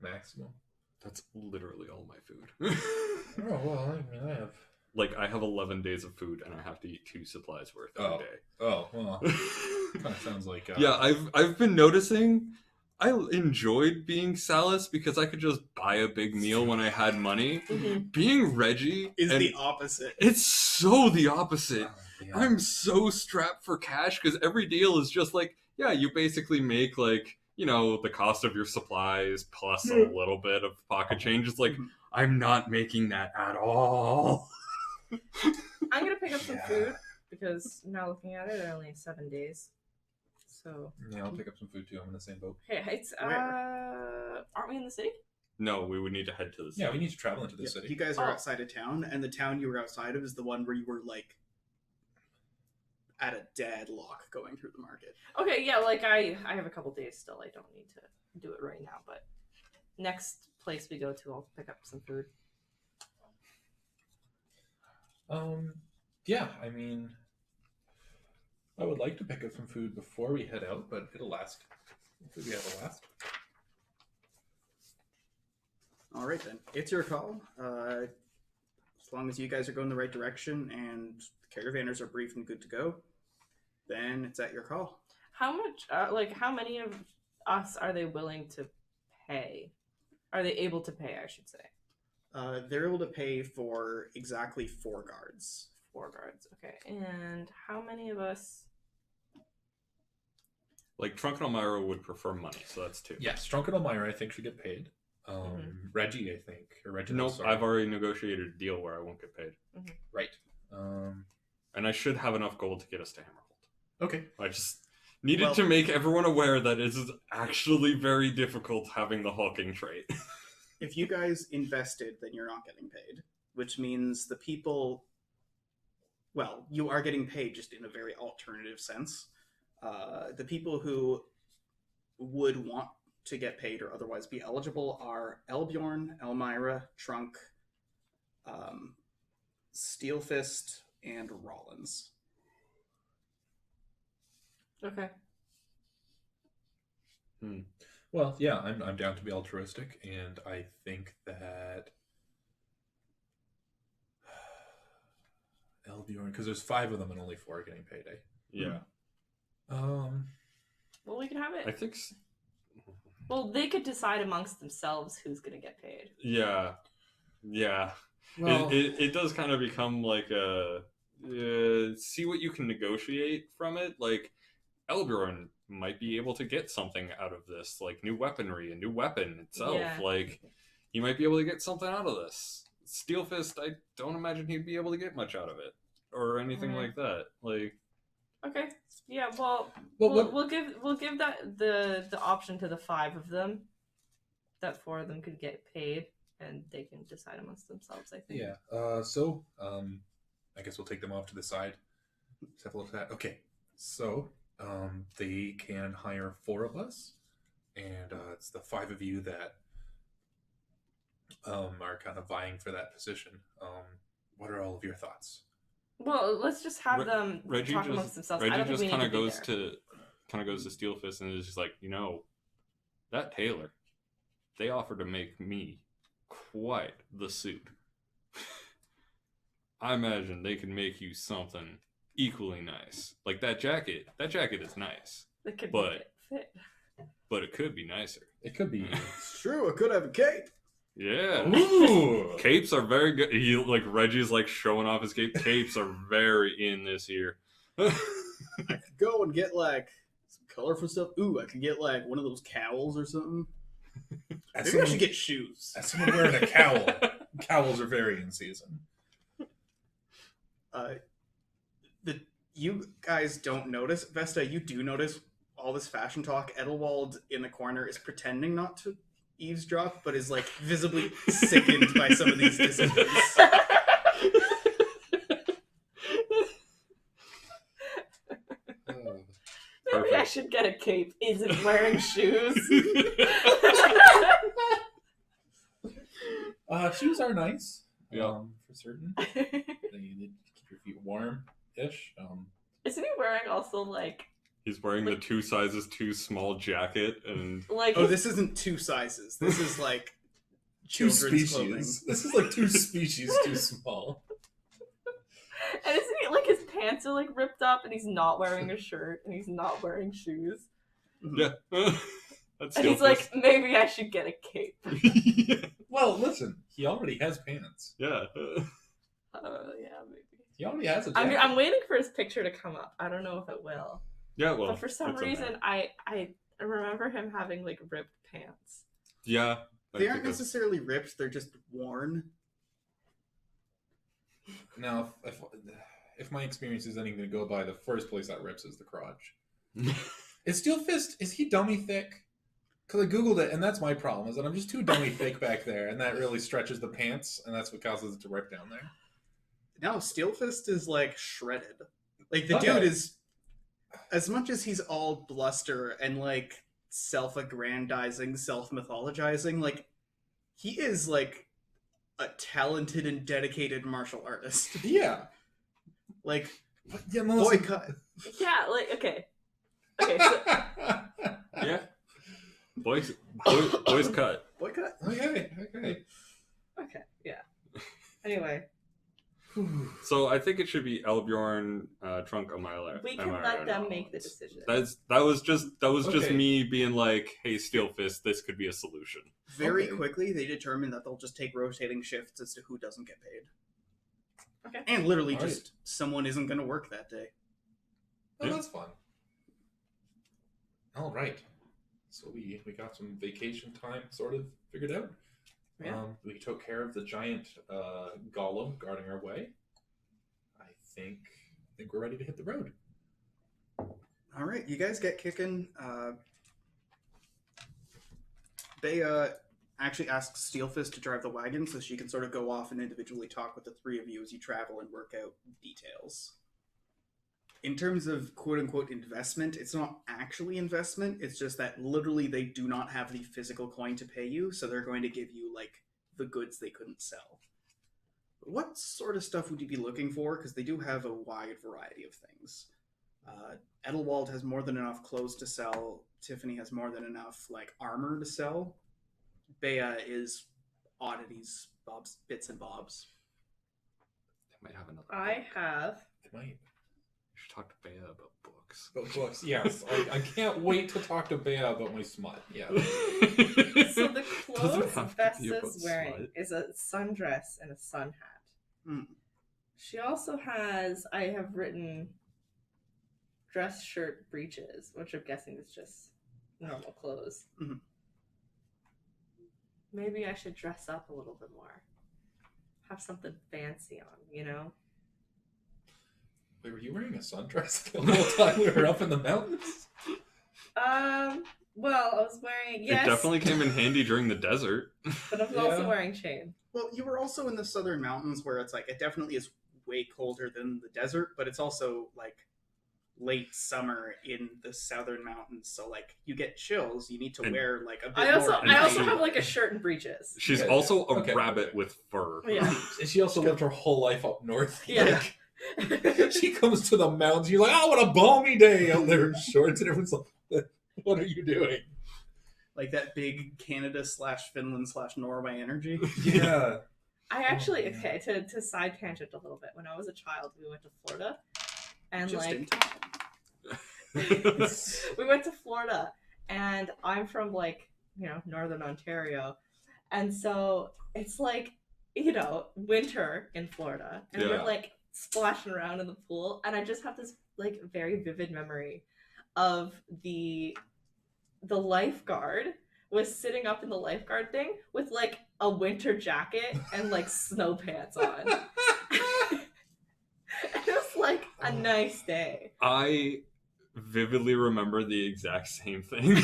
A: Maximum.
B: That's literally all my food.
A: Oh, well, I mean, I have...
B: Like, I have 11 days of food, and I have to eat 2 supplies worth a day.
A: Oh, well, kind of sounds like...
B: Yeah, I've been noticing... I enjoyed being Salus because I could just buy a big meal when I had money. Being Reggie
D: is the opposite.
B: It's so the opposite.
A: Yeah.
B: I'm so strapped for cash because every deal is just like, yeah, you basically make like, you know, the cost of your supplies plus a little bit of pocket change. It's like, I'm not making that at all.
C: I'm going to pick up some food because now looking at it, I only have 7 days. So
A: yeah, I'll pick up some food too. I'm in the same boat.
C: Hey, it's aren't we in the city?
B: No, we would need to head to the city.
A: Yeah, we need to travel into the city.
D: You guys are outside of town, and the town you were outside of is the one where you were like at a deadlock going through the market.
C: Okay, yeah, like I have a couple days still. I don't need to do it right now, but next place we go to, I'll pick up some food.
A: Yeah, I mean, I would like to pick up some food before we head out, but it'll last. Hopefully we have a last.
D: All right, then. It's your call. As long as you guys are going the right direction and the caravanners are briefed and good to go, then it's at your call.
C: How much, how many of us are they willing to pay? Are they able to pay, I should say?
D: They're able to pay for exactly 4 guards.
C: 4 guards, okay. And how many of us...
B: Like, Trunk and Elmira would prefer money, so that's 2.
A: Yes, Trunk and Elmira, I think, should get paid. Reggie, I think. Or Reggie,
B: nope, I've already negotiated a deal where I won't get paid.
A: Right.
B: And I should have enough gold to get us to Hammerhold.
A: Okay.
B: I just Needed to make everyone aware that it is actually very difficult having the hulking trait.
D: If you guys invested, then you're not getting paid, which means the people... Well, you are getting paid just in a very alternative sense. The people who would want to get paid or otherwise be eligible are Elbjorn, Elmira, Trunk, Steelfist, and Rollins.
C: Okay.
A: Well, yeah, I'm down to be altruistic, and I think that Elbjorn, because there's 5 of them and only 4 are getting paid, eh?
B: Yeah.
C: Well, we can have it.
B: I think...
C: Well, they could decide amongst themselves who's going to get paid.
B: Yeah. Yeah.
A: Well,
B: It does kind of become like a... see what you can negotiate from it. Like, Elbjorn might be able to get something out of this, like new weaponry, a new weapon itself.
C: Yeah.
B: Like, he might be able to get something out of this. Steelfist, I don't imagine he'd be able to get much out of it, or anything like that. Like,
C: okay, yeah. Well,
A: Well,
C: we'll give that the option to the 5 of them. That 4 of them could get paid, and they can decide amongst themselves. I think.
A: yeah. I guess we'll take them off to the side. Let's have a look at that. Okay, so they can hire 4 of us, and it's the 5 of you that are kind of vying for that position. What are all of your thoughts?
C: Well, let's just have them talk amongst themselves. I don't think we need to be there.
B: Kind of goes to Steelfist and is just like, that tailor, they offered to make me quite the suit. I imagine they could make you something equally nice. Like that jacket. That jacket is nice.
C: It could fit.
B: But it could be nicer.
A: It could be.
D: It's true, I could have a cape.
B: Yeah.
A: Ooh.
B: Capes are very good. Reggie's like showing off his cape. Capes are very in this year.
D: I could go and get like some colorful stuff. Ooh, I could get like one of those cowls or something. Maybe I should get shoes.
A: As someone wearing a cowl, cowls are very in season.
D: You guys don't notice, Vesta, you do notice all this fashion talk. Edelwald in the corner is pretending not to eavesdrop, but is like visibly sickened by some of these decisions.
C: Maybe I should get a cape. Isn't wearing shoes.
A: Shoes are nice.
B: Yeah.
A: For certain. They keep your feet warm-ish.
C: Isn't he wearing also like...
B: He's wearing the 2 sizes too small jacket and...
C: like.
D: Oh, this isn't 2 sizes. This is like
A: 2
D: children's
A: species.
D: clothing.
A: This is like 2 species too small.
C: And isn't he like his pants are like ripped up and he's not wearing a shirt and he's not wearing shoes?
B: Yeah. That's
C: And he's like, maybe I should get a cape.
B: yeah.
A: Well, listen, he already has pants.
B: Yeah.
C: Yeah, maybe.
A: He already has a jacket.
C: I'm waiting for his picture to come up. I don't know if it will.
B: Yeah, well.
C: But for some reason, I remember him having like ripped pants.
B: Yeah.
D: They aren't necessarily ripped, they're just worn.
A: Now, if my experience is anything to go by, the first place that rips is the crotch. Is Steelfist, is he dummy thick? Because I googled it, and that's my problem, is that I'm just too dummy thick back there, and that really stretches the pants, and that's what causes it to rip down there.
D: No, Steelfist is like shredded. Like the
A: Okay.
D: dude is, as much as he's all bluster and like self-aggrandizing, self-mythologizing, like he is like a talented and dedicated martial artist.
A: Yeah.
D: Like,
A: Yeah, no,
D: boycott.
C: Yeah, like okay, so
B: Yeah. Boys cut.
D: Boycott?
A: Okay.
C: okay, yeah. Anyway,
B: So I think it should be Elbjorn, Trunk, Amila.
C: we can let them make the decision.
B: That was just
A: Okay.
B: me being like, hey, Steelfist, this could be a solution.
D: Very
A: Okay.
D: quickly, they determine that they'll just take rotating shifts as to who doesn't get paid.
C: Okay.
D: And literally
A: All
D: just someone isn't going to work that day.
A: Oh,
B: Yeah.
A: that's fun. All right. So we got some vacation time sort of figured out.
C: Yeah.
A: We took care of the giant golem guarding our way. I think we're ready to hit the road.
D: All right, you guys get kicking. Bea actually asks Steelfist to drive the wagon so she can sort of go off and individually talk with the three of you as you travel and work out details. In terms of quote-unquote investment, it's not actually investment. It's just that literally they do not have the physical coin to pay you, so they're going to give you, like, the goods they couldn't sell. What sort of stuff would you be looking for? Because they do have a wide variety of things. Edelwald has more than enough clothes to sell. Tiffany has more than enough, like, armor to sell. Bea is oddities, bits and bobs.
B: They might have another.
C: I have.
A: It might.
B: You should talk to Bea about books.
A: About books, yes. I can't wait to talk to Bea about my smut. Yeah.
C: So the
B: Doesn't
C: clothes
B: have to
C: Bess
B: be about
C: is wearing
B: smut.
C: is a sundress and a sun hat.
D: Mm.
C: She also has, I have written, dress shirt breeches, which I'm guessing is just normal clothes.
D: Mhm.
C: Maybe I should dress up a little bit more. Have something fancy on, you know?
A: Wait, were you wearing a sundress the whole time we were up in the mountains?
C: Well, I was wearing, yes,
B: It definitely came in handy during the desert.
C: but I was also wearing chain.
D: Well, you were also in the southern mountains where it's like, it definitely is way colder than the desert, but it's also like late summer in the southern mountains, so like you get chills. You need to
B: And
D: wear like a bit
C: I also
D: more.
C: I also
B: she-
C: have like a shirt and breeches.
B: She's
A: Yeah,
B: also a
A: okay,
B: rabbit
A: okay.
B: with fur.
C: Yeah.
A: And she also lived her whole life up north.
C: Yeah.
A: Like, she comes to the mountains. You're like, oh, what a balmy day out there in shorts, and everyone's like, what are you doing?
D: Like that big Canada/Finland/Norway energy.
A: Yeah.
C: I actually,
A: Oh, yeah.
C: okay, to side tangent a little bit. When I was a child, we went to Florida, and
D: Just in
C: like
D: time.
C: we went to Florida, and I'm from like northern Ontario, and so it's like winter in Florida, and
B: Yeah.
C: we're like splashing around in the pool, and I just have this like very vivid memory of the lifeguard was sitting up in the lifeguard thing with like a winter jacket and like snow pants on. And it was like a nice day.
B: I vividly remember the exact same thing.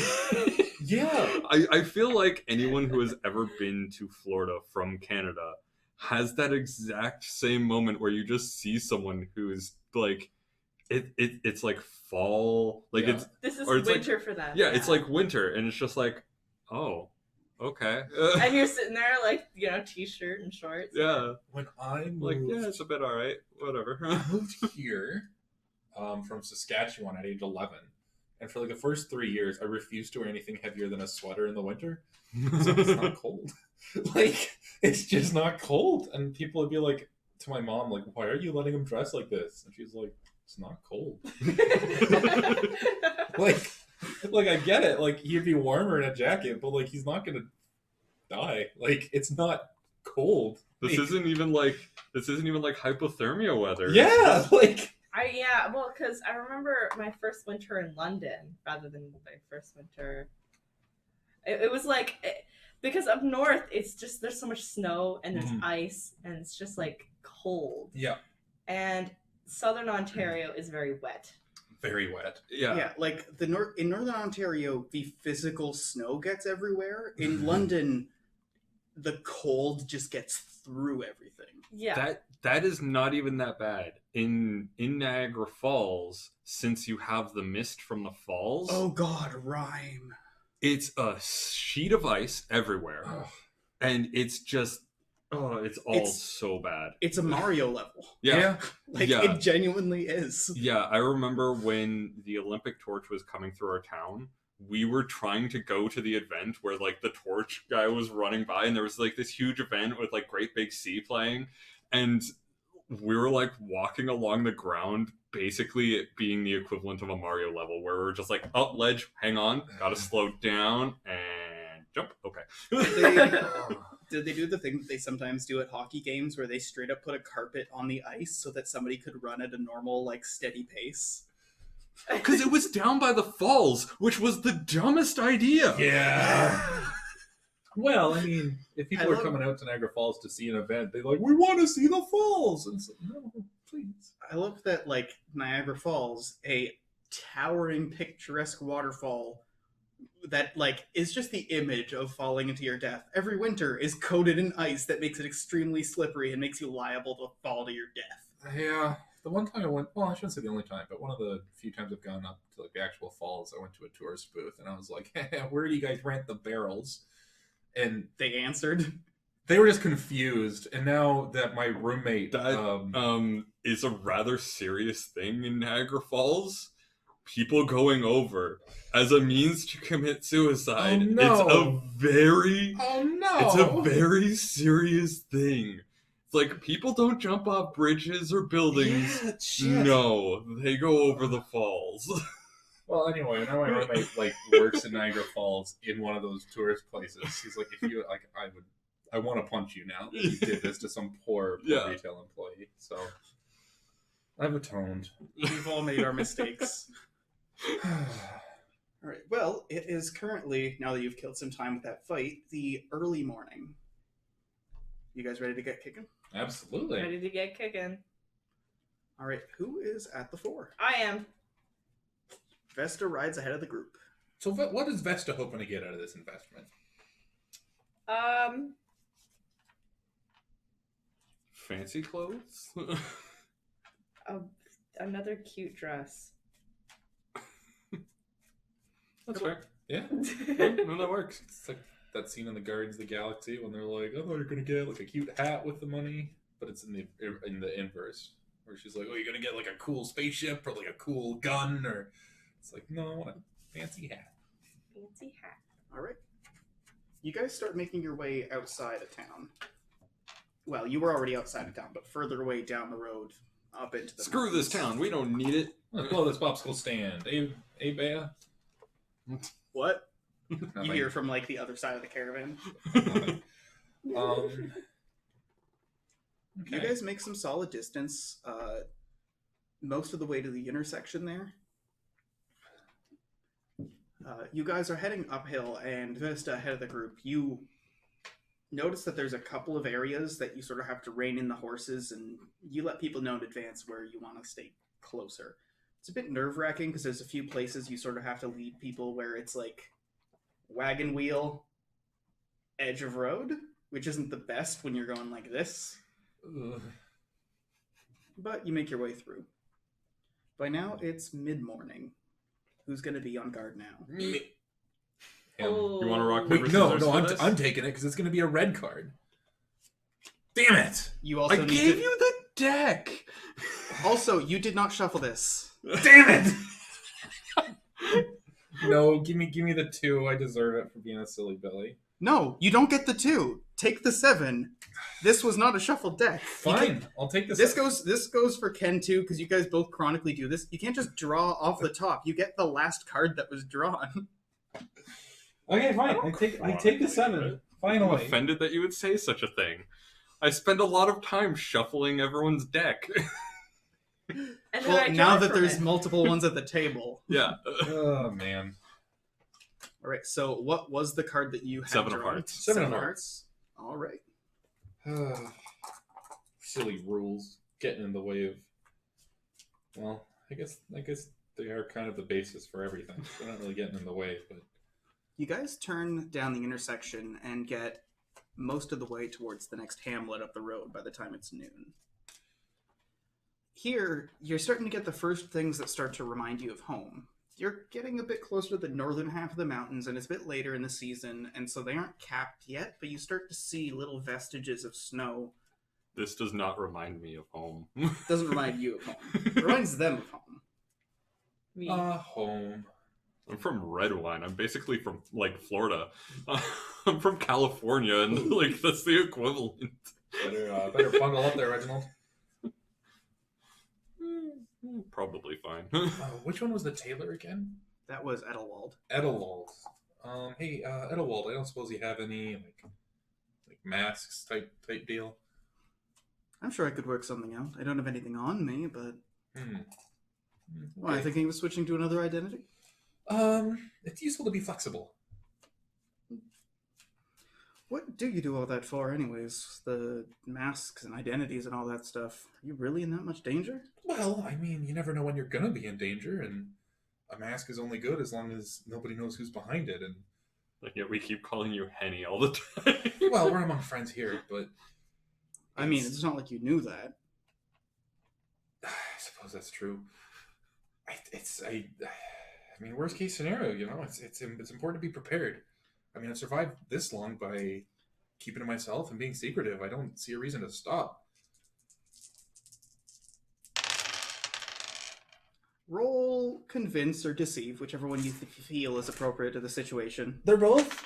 A: Yeah.
B: I feel like anyone who has ever been to Florida from Canada has that exact same moment where you just see someone who's like it's like fall, like
A: Yeah.
B: it's
C: This is
B: Or it's like-
C: winter for them.
B: yeah, it's like winter, and it's just like, oh, okay.
C: And you're sitting there like, t-shirt and shorts.
B: Yeah,
A: When I moved,
B: like, yeah, it's a bit all right, whatever.
A: I moved here from Saskatchewan at age 11. And for like the first 3 years, I refused to wear anything heavier than a sweater in the winter. So it's not cold. Like, it's just not cold. And people would be like, to my mom, like, why are you letting him dress like this? And she's like, it's not cold. Like I get it. Like, he'd be warmer in a jacket, but like, he's not gonna die. Like, it's not cold.
B: This
A: Like,
B: isn't even like hypothermia weather.
A: yeah, like,
C: because I remember my first winter in London rather than my first winter. It was like, because up north, it's just, there's so much snow and there's
A: Mhm.
C: ice and it's just like cold.
A: yeah,
C: And southern Ontario is very wet.
A: very wet.
B: Yeah.
D: Yeah, like in northern Ontario, the physical snow gets everywhere. In
A: Mhm.
D: London, the cold just gets through everything.
C: Yeah.
B: That is not even that bad. In Niagara Falls, since you have the mist from the falls,
D: Oh God, rhyme.
B: it's a sheet of ice everywhere.
A: Ugh.
B: And it's just it's all
D: It's-
B: so bad.
D: It's a Mario level.
B: Yeah.
D: Like
B: Yeah.
D: it genuinely is.
B: Yeah, I remember when the Olympic torch was coming through our town, we were trying to go to the event where like the torch guy was running by, and there was like this huge event with like Great Big Sea playing, and we were like walking along the ground, basically it being the equivalent of a Mario level where we're just like, up ledge, hang on, gotta slow down and jump. Okay.
D: Did they do the thing that they sometimes do at hockey games where they straight up put a carpet on the ice so that somebody could run at a normal, like, steady pace?
B: Because it was down by the falls, which was the dumbest idea.
A: Yeah. Well, I mean, if people
D: I
A: are
D: love-
A: coming out to Niagara Falls to see an event, they're like, we want to see the falls. And so, no, please.
D: I love that, like, Niagara Falls, a towering, picturesque waterfall that, like, is just the image of falling into your death. Every winter is coated in ice that makes it extremely slippery and makes you liable to fall to your death.
A: Yeah, the one time I went, well, I shouldn't say the only time, but one of the few times I've gone up to like the actual falls, I went to a tourist booth and I was like, hey, where do you guys rent the barrels? And
D: They answered.
A: they were just confused. And now that my roommate,
B: That is a rather serious thing in Niagara Falls. People going over as a means to commit suicide.
A: Oh, no.
B: It's a very serious thing. It's like people don't jump off bridges or buildings.
A: Yeah, shit.
B: No, they go over the falls.
A: Well, anyway, now my roommate like works in Niagara Falls in one of those tourist places. He's like, if you like, I want to punch you now. That you did this to some poor
B: Yeah.
A: retail employee. So I've atoned.
D: We've all made our mistakes. All right. Well, it is currently, now that you've killed some time with that fight, the early morning. You guys ready to get kicking?
A: Absolutely.
C: Ready to get kicking.
D: All right. Who is at the fore?
C: I am.
D: Vesta rides ahead of the group.
A: So what is Vesta hoping to get out of this investment?
B: Fancy clothes?
C: Another cute dress.
B: That's fair.
A: Yeah,
B: No, that works.
A: it's like that scene in the Guardians of the Galaxy when they're like, "Oh, you're gonna get like a cute hat with the money," but it's in the inverse, where she's like, "Oh, you're gonna get like a cool spaceship or like a cool gun," or it's like, "No, I want a fancy hat."
C: Fancy hat.
D: All right. You guys start making your way outside of town. Well, you were already outside of town, but further away down the road, up into the
B: Screw this
D: mountains.
B: town. We don't need it.
A: Let's blow this popsicle stand. Hey, Bea.
D: What? You
A: Nothing.
D: hear from, like, the other side of the caravan.
A: Nothing.
D: You
A: Okay.
D: guys make some solid distance, most of the way to the intersection there. You guys are heading uphill, and Vesta ahead of the group. You notice that there's a couple of areas that you sort of have to rein in the horses, and you let people know in advance where you want to stay closer. It's a bit nerve-wracking because there's a few places you sort of have to lead people where it's like wagon wheel, edge of road, which isn't the best when you're going like this.
A: Ugh.
D: But you make your way through. By now, it's mid-morning. Who's going to be on guard now?
A: Him.
C: Oh.
B: You want to rock,
A: Wait,
B: paper,
A: no,
B: scissors for
A: I'm
B: this?
A: I'm taking it because it's going to be a red card. Damn it!
D: You also
B: I
D: need
B: gave
D: to...
B: you the deck.
D: Also, you did not shuffle this.
A: Damn it! No, give me the 2. I deserve it for being a silly Billy.
D: No, you don't get the 2. Take the 7. This was not a shuffled deck. You
A: Fine,
D: can't-
A: I'll take this.
D: This goes for Ken too, because you guys both chronically do this. You can't just draw off the top. You get the last card that was drawn.
A: Okay, fine. I take the 7.
B: I'm
A: Finally.
B: offended that you would say such a thing. I spend a lot of time shuffling everyone's deck.
C: And then
D: Well,
C: I
D: now
C: draw
D: that
C: from
D: there's
C: it.
D: multiple ones at the table.
B: Yeah.
A: Oh man.
D: All right. So, what was the card that you had
B: 7 of
D: drawn?
B: hearts.
A: 7 of hearts.
D: All right.
A: Silly rules getting in the way of. Well, I guess they are kind of the basis for everything. They're not really getting in the way, but
D: You guys turn down the intersection and get most of the way towards the next hamlet up the road by the time it's noon. Here, you're starting to get the first things that start to remind you of home. You're getting a bit closer to the northern half of the mountains, and it's a bit later in the season, and so they aren't capped yet, but you start to see little vestiges of snow.
B: This does not remind me of home.
D: Doesn't remind you of home. It reminds them of home.
C: Me.
A: home.
B: I'm from Redwine. I'm basically from, like, Florida. I'm from California, and, like, that's the equivalent.
A: Better bundle up there, Reginald.
B: Probably fine.
A: Which one was the tailor again?
D: That was Edelwald.
A: Edelwald. Hey, Edelwald. I don't suppose you have any like masks type deal.
D: I'm sure I could work something out. I don't have anything on me, but... Why,
A: Okay.
D: thinking of switching to another identity?
A: It's useful to be flexible.
D: What do you do all that for, anyways? The masks and identities and all that stuff. Are you really in that much danger?
A: Well, I mean, you never know when you're gonna be in danger, and a mask is only good as long as nobody knows who's behind it. And
B: Like, yeah, we keep calling you Henny all the time.
A: well, we're among friends here, but
D: I mean, it's not like you knew that.
A: I suppose that's true. I mean, worst case scenario, you know, it's important to be prepared. I mean, I've survived this long by keeping to myself and being secretive. I don't see a reason to stop.
D: Roll convince or deceive, whichever one you feel is appropriate to the situation.
A: They're both.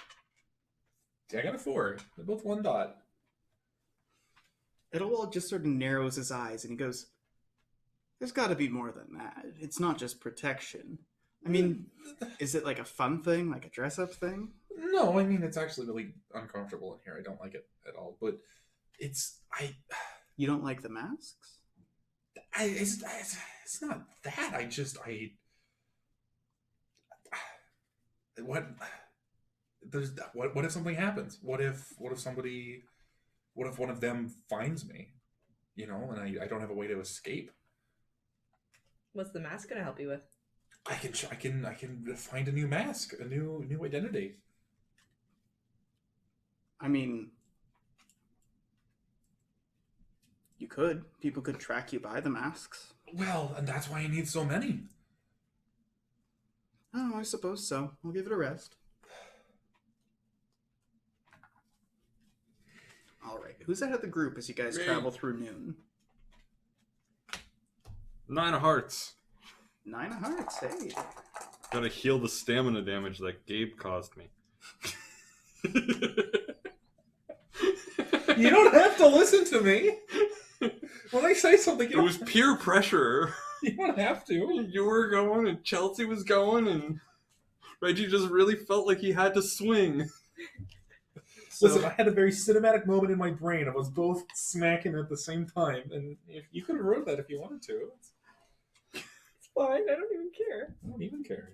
A: I got a 4. They're both 1 dot.
D: Ethelwald just sort of narrows his eyes and he goes, "There's got to be more than that. It's not just protection. I mean, is it like a fun thing, like a dress-up thing?"
A: No, I mean, it's actually really uncomfortable in here. I don't like it at all. But
D: You don't like the masks?
A: It's not that. What if something happens? What if one of them finds me? You know, and I don't have a way to escape.
C: What's the mask gonna help you with?
A: I can find a new mask, a new identity.
D: I mean, you could. People could track you by the masks.
A: Well, and that's why I need so many.
D: Oh, I suppose so. We'll give it a rest. All right. Who's ahead of the group as you guys travel through noon?
B: 9 of hearts.
D: 9 of hearts. Hey.
B: Gotta heal the stamina damage that Gabe caused me.
A: You don't have to listen to me. When I say something,
B: It was peer pressure.
A: you don't have to.
B: You were going, and Chelsea was going, and Reggie just really felt like he had to swing.
A: Listen, I had a very cinematic moment in my brain. I was both smacking at the same time, and if you could have wrote that if you wanted to.
C: It's fine. I don't even care.
A: I don't even care.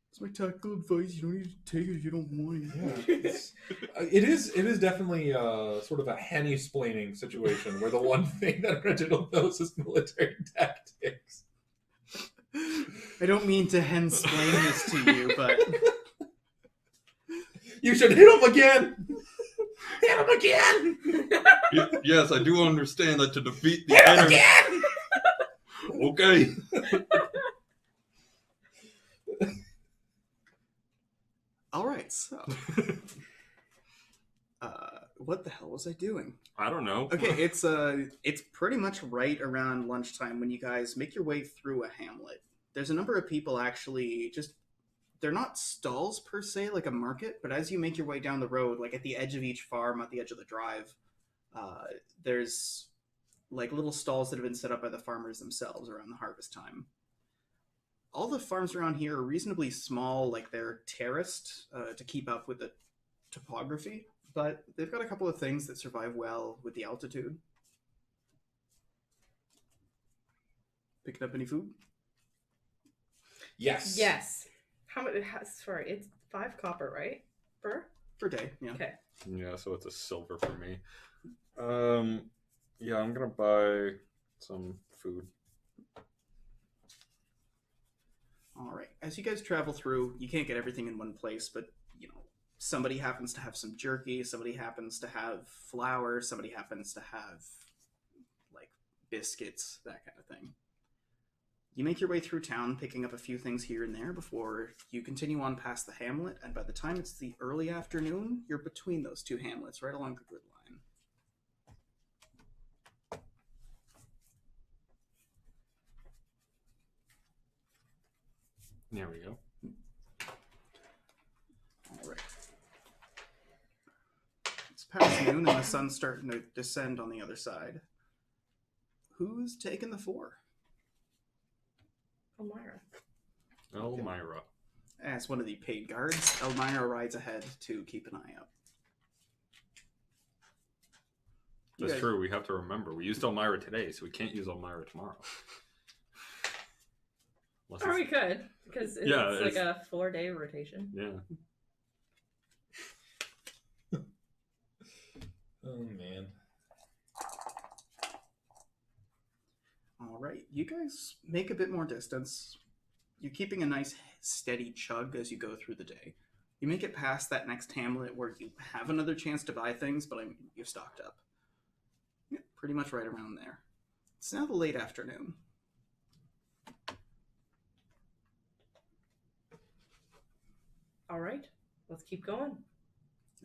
D: It's my tactical advice. You don't need to take it if you don't want it.
A: Yeah, it is definitely sort of a Henny-splaining situation where the one thing that Reginald knows is military tactics.
D: I don't mean to hensplain this to you, but
A: You should hit him again. Hit him again.
B: Yes, I do understand that to defeat the
A: Hit him
B: enemy.
A: again.
B: Okay.
D: all right. So, what the hell was I doing?
B: I don't know.
D: Okay, it's pretty much right around lunchtime when you guys make your way through a hamlet. There's a number of people actually they're not stalls per se, like a market, but as you make your way down the road, like at the edge of each farm, at the edge of the drive, there's like little stalls that have been set up by the farmers themselves around the harvest time. All the farms around here are reasonably small, like they're terraced to keep up with the topography, but they've got a couple of things that survive well with the altitude. Picking up any food?
A: Yes.
C: Yes. How much? Sorry, it's 5 copper, right?
D: Per day, yeah.
C: Okay.
B: Yeah, so it's a silver for me. Yeah, I'm gonna buy some food.
D: All right. As you guys travel through, you can't get everything in one place, but you know, somebody happens to have some jerky, somebody happens to have flour, somebody happens to have like biscuits, that kind of thing. You make your way through town, picking up a few things here and there before you continue on past the hamlet, and by the time it's the early afternoon, you're between those two hamlets, right along the grid line.
B: There we go.
D: All right. It's past noon and the sun's starting to descend on the other side. Who's taking the 4?
C: Elmira.
B: Elmira.
D: As one of the paid guards, Elmira rides ahead to keep an eye out. You
B: That's
D: guys-
B: true. We have to remember. We used Elmira today, so we can't use Elmira tomorrow. Unless
C: Or we
B: it's-
C: could, because it's
B: Yeah,
C: like
B: it's-
C: a 4-day rotation.
B: Yeah.
A: Oh man.
D: All right, you guys make a bit more distance. You're keeping a nice steady chug as you go through the day. You make it past that next hamlet where you have another chance to buy things, but you've stocked up. Yeah, pretty much right around there. It's now the late afternoon.
C: All right, let's keep going.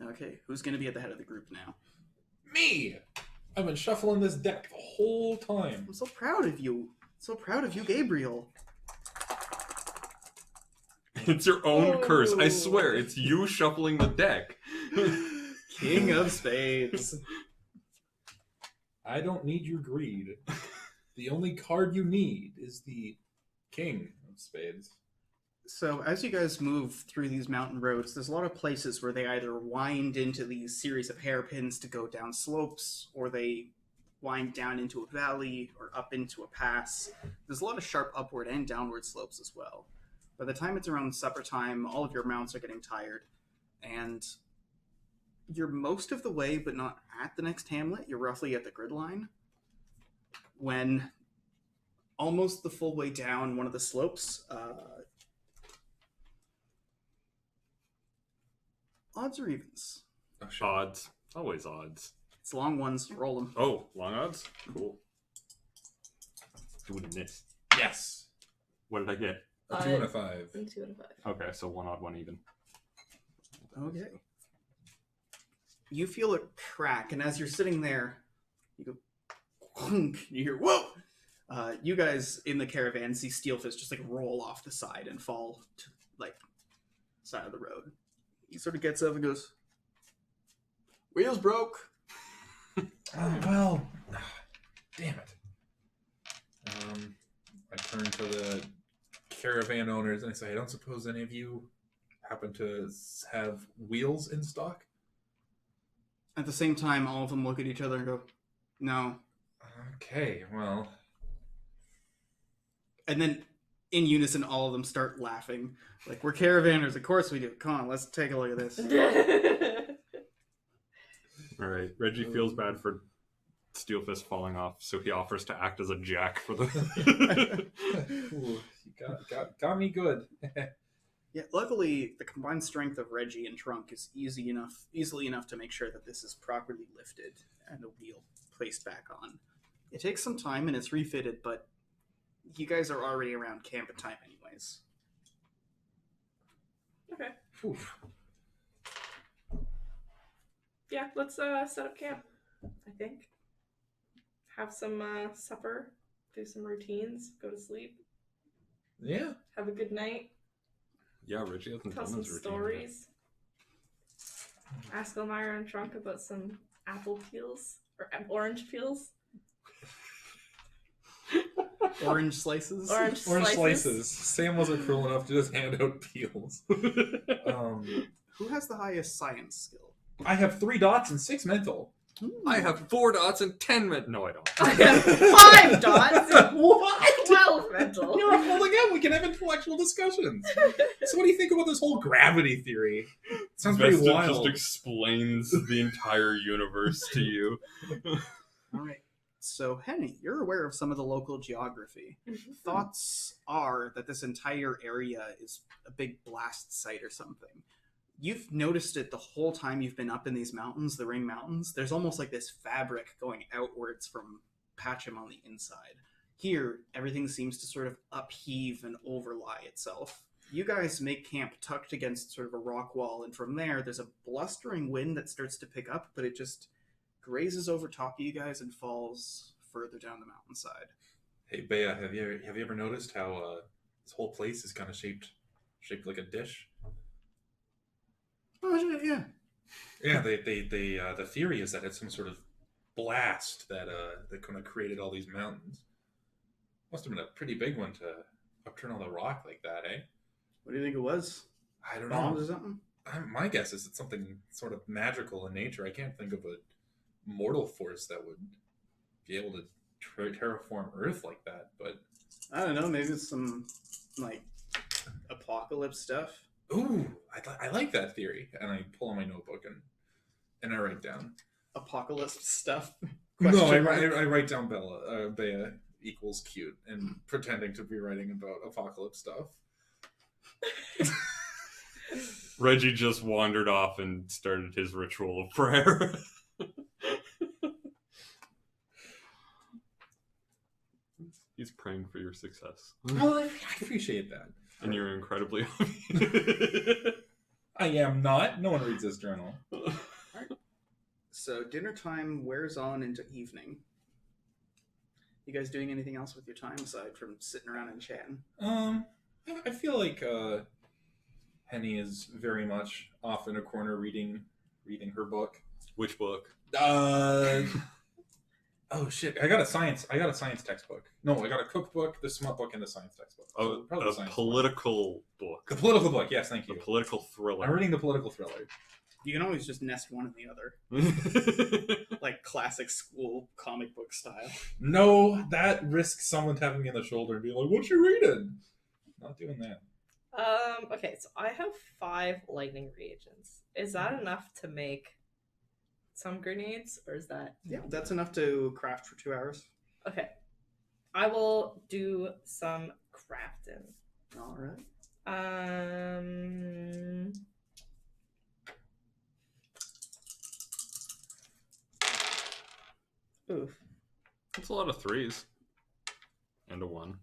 D: Okay, who's going to be at the head of the group now?
A: Me! I've been shuffling this deck the whole time.
D: I'm so proud of you. So proud of you, Gabriel.
B: It's your own curse. I
C: Oh.
B: swear, it's you shuffling the deck.
D: King of Spades.
A: I don't need your greed. The only card you need is the King of Spades.
D: So as you guys move through these mountain roads, there's a lot of places where they either wind into these series of hairpins to go down slopes, or they wind down into a valley or up into a pass. There's a lot of sharp upward and downward slopes as well. By the time it's around supper time, all of your mounts are getting tired, and you're most of the way, but not at the next hamlet. You're roughly at the grid line, when almost the full way down one of the slopes, odds or evens?
B: Odds. Always odds.
D: It's long ones. Roll them.
B: Oh, long odds? Cool. Doing this.
A: Yes!
B: What did I get?
A: A 2 and a 5.
C: And 2 and a 5.
B: Okay, so 1 odd, 1 even.
D: Okay. You feel a crack, and as you're sitting there, you go, "Clunk," you hear, whoa! You guys in the caravan see Steelfist just like roll off the side and fall to like side of the road. He sort of gets up and goes, "Wheels broke."
A: Oh, well. Damn it. I turn to the caravan owners and I say, I don't suppose any of you happen to have wheels in stock?
D: At the same time, all of them look at each other and go, "No."
A: Okay, well.
D: And then in unison, all of them start laughing. Like, "We're caravanners, of course we do. Come on, let's take a look at this."
B: All right. Reggie feels bad for Steelfist falling off, so he offers to act as a jack for the...
A: Ooh, you got me good.
D: Yeah, luckily, the combined strength of Reggie and Trunk is easily enough to make sure that this is properly lifted and the wheel placed back on. It takes some time and it's refitted, but you guys are already around camp time anyways.
C: Okay.
A: Oof.
C: Yeah, let's set up camp, I think. Have some supper, do some routines, go to sleep,
A: Yeah.
C: have a good night,
B: Yeah, Reggie hasn't
C: tell
B: done
C: some
B: his routine
C: stories, ask Elmira and Trunk about some apple peels, or orange peels.
D: Orange slices?
C: Orange
A: Slices. Sam wasn't cruel enough to just hand out peels.
D: Who has the highest science skill?
A: I have 3 dots and 6 mental.
B: I have 4 dots and 10 No, I don't.
C: I have 5 dots and
A: What?
C: 12 mental.
A: You're holding out. We can have intellectual discussions. So what do you think about this whole gravity theory? Sounds pretty
B: Vested
A: wild.
B: just explains the entire universe to you.
D: All right. So, Henny, you're aware of some of the local geography. Thoughts are that this entire area is a big blast site or something. You've noticed it the whole time you've been up in these mountains, the Ring Mountains. There's almost like this fabric going outwards from Patcham on the inside. Here, everything seems to sort of upheave and overlie itself. You guys make camp tucked against sort of a rock wall, and from there, there's a blustering wind that starts to pick up, but it just grazes over top of you guys and falls further down the mountainside.
A: Hey, Bea, have you ever noticed how this whole place is kind of shaped like a dish?
D: Oh, yeah.
A: Yeah, the theory is that it's some sort of blast that kind of created all these mountains. Must have been a pretty big one to upturn all the rock like that, eh?
D: What do you think it was?
A: I don't
D: Bombs
A: know.
D: or something?
A: My guess is it's something sort of magical in nature. I can't think of a mortal force that would be able to terraform Earth like that, but...
D: I don't know, maybe it's some, like, apocalypse stuff.
A: Ooh, I like that theory. And I pull on my notebook and I write down.
D: Apocalypse stuff?
A: No, I
D: Question
A: write down Bea equals cute and pretending to be writing about apocalypse stuff.
B: Reggie just wandered off and started his ritual of prayer. He's praying for your success.
A: Well, I appreciate that.
B: And you're incredibly happy.
A: I am not. No one reads this journal.
D: So dinner time wears on into evening. You guys doing anything else with your time aside from sitting around and chatting?
A: I feel like Henny is very much off in a corner reading her book.
B: Which book?
A: Oh shit! I got a science textbook. No, I got a cookbook, the smut book, and the science textbook.
B: Oh,
A: probably
B: a
A: the science
B: political book.
A: The political book. Yes, thank you.
B: A political thriller.
A: I'm reading the political thriller.
D: You can always just nest one in the other. Like classic school comic book style.
A: No, that risks someone tapping me on the shoulder and being like, "What you reading?" Not doing that.
C: Okay, so I have 5 lightning reagents. Is that enough to make some grenades, or is that...
D: Yeah, that's enough to craft for 2 hours.
C: Okay. I will do some crafting.
D: All right.
C: Oof.
B: That's a lot of 3s. And a 1.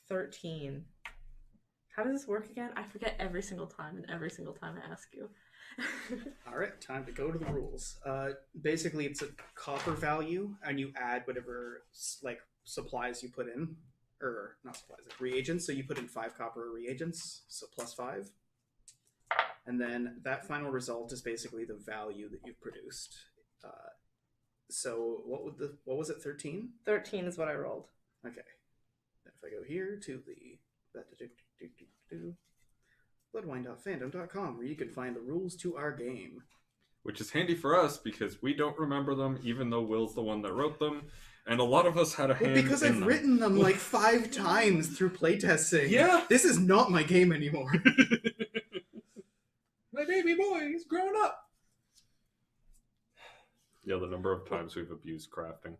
C: 13. How does this work again? I forget every single time, and every single time I ask you.
D: All right, time to go to the rules. Basically, it's a copper value, and you add whatever like supplies you put in, or not supplies, like reagents. So you put in 5 copper reagents, so plus 5, and then that final result is basically the value that you've produced. So what was it? 13?
C: 13 is what I rolled.
D: Okay. If I go here to the Bloodwine.fandom.com, where you can find the rules to our game.
B: Which is handy for us because we don't remember them, even though Will's the one that wrote them, and a lot of us had a hand
D: because
B: in
D: I've
B: them.
D: written them like 5 times through playtesting.
A: Yeah.
D: This is not my game anymore.
A: My baby boy, he's growing up.
B: Yeah, the number of times we've abused crafting.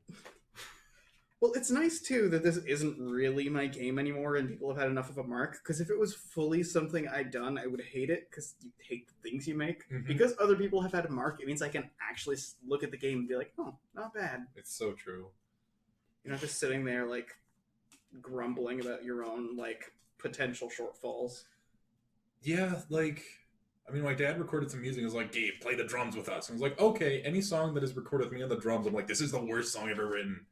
D: Well, it's nice, too, that this isn't really my game anymore and people have had enough of a mark, because if it was fully something I'd done, I would hate it, because you hate the things you make.
A: Mhm.
D: Because other people have had a mark, it means I can actually look at the game and be like, oh, not bad.
A: It's so true.
D: You're not just sitting there, like, grumbling about your own, like, potential shortfalls.
A: Yeah, like, I mean, my dad recorded some music and was like, Gabe, play the drums with us. And I was like, okay, any song that is recorded with me on the drums, I'm like, this is the worst song I've ever written.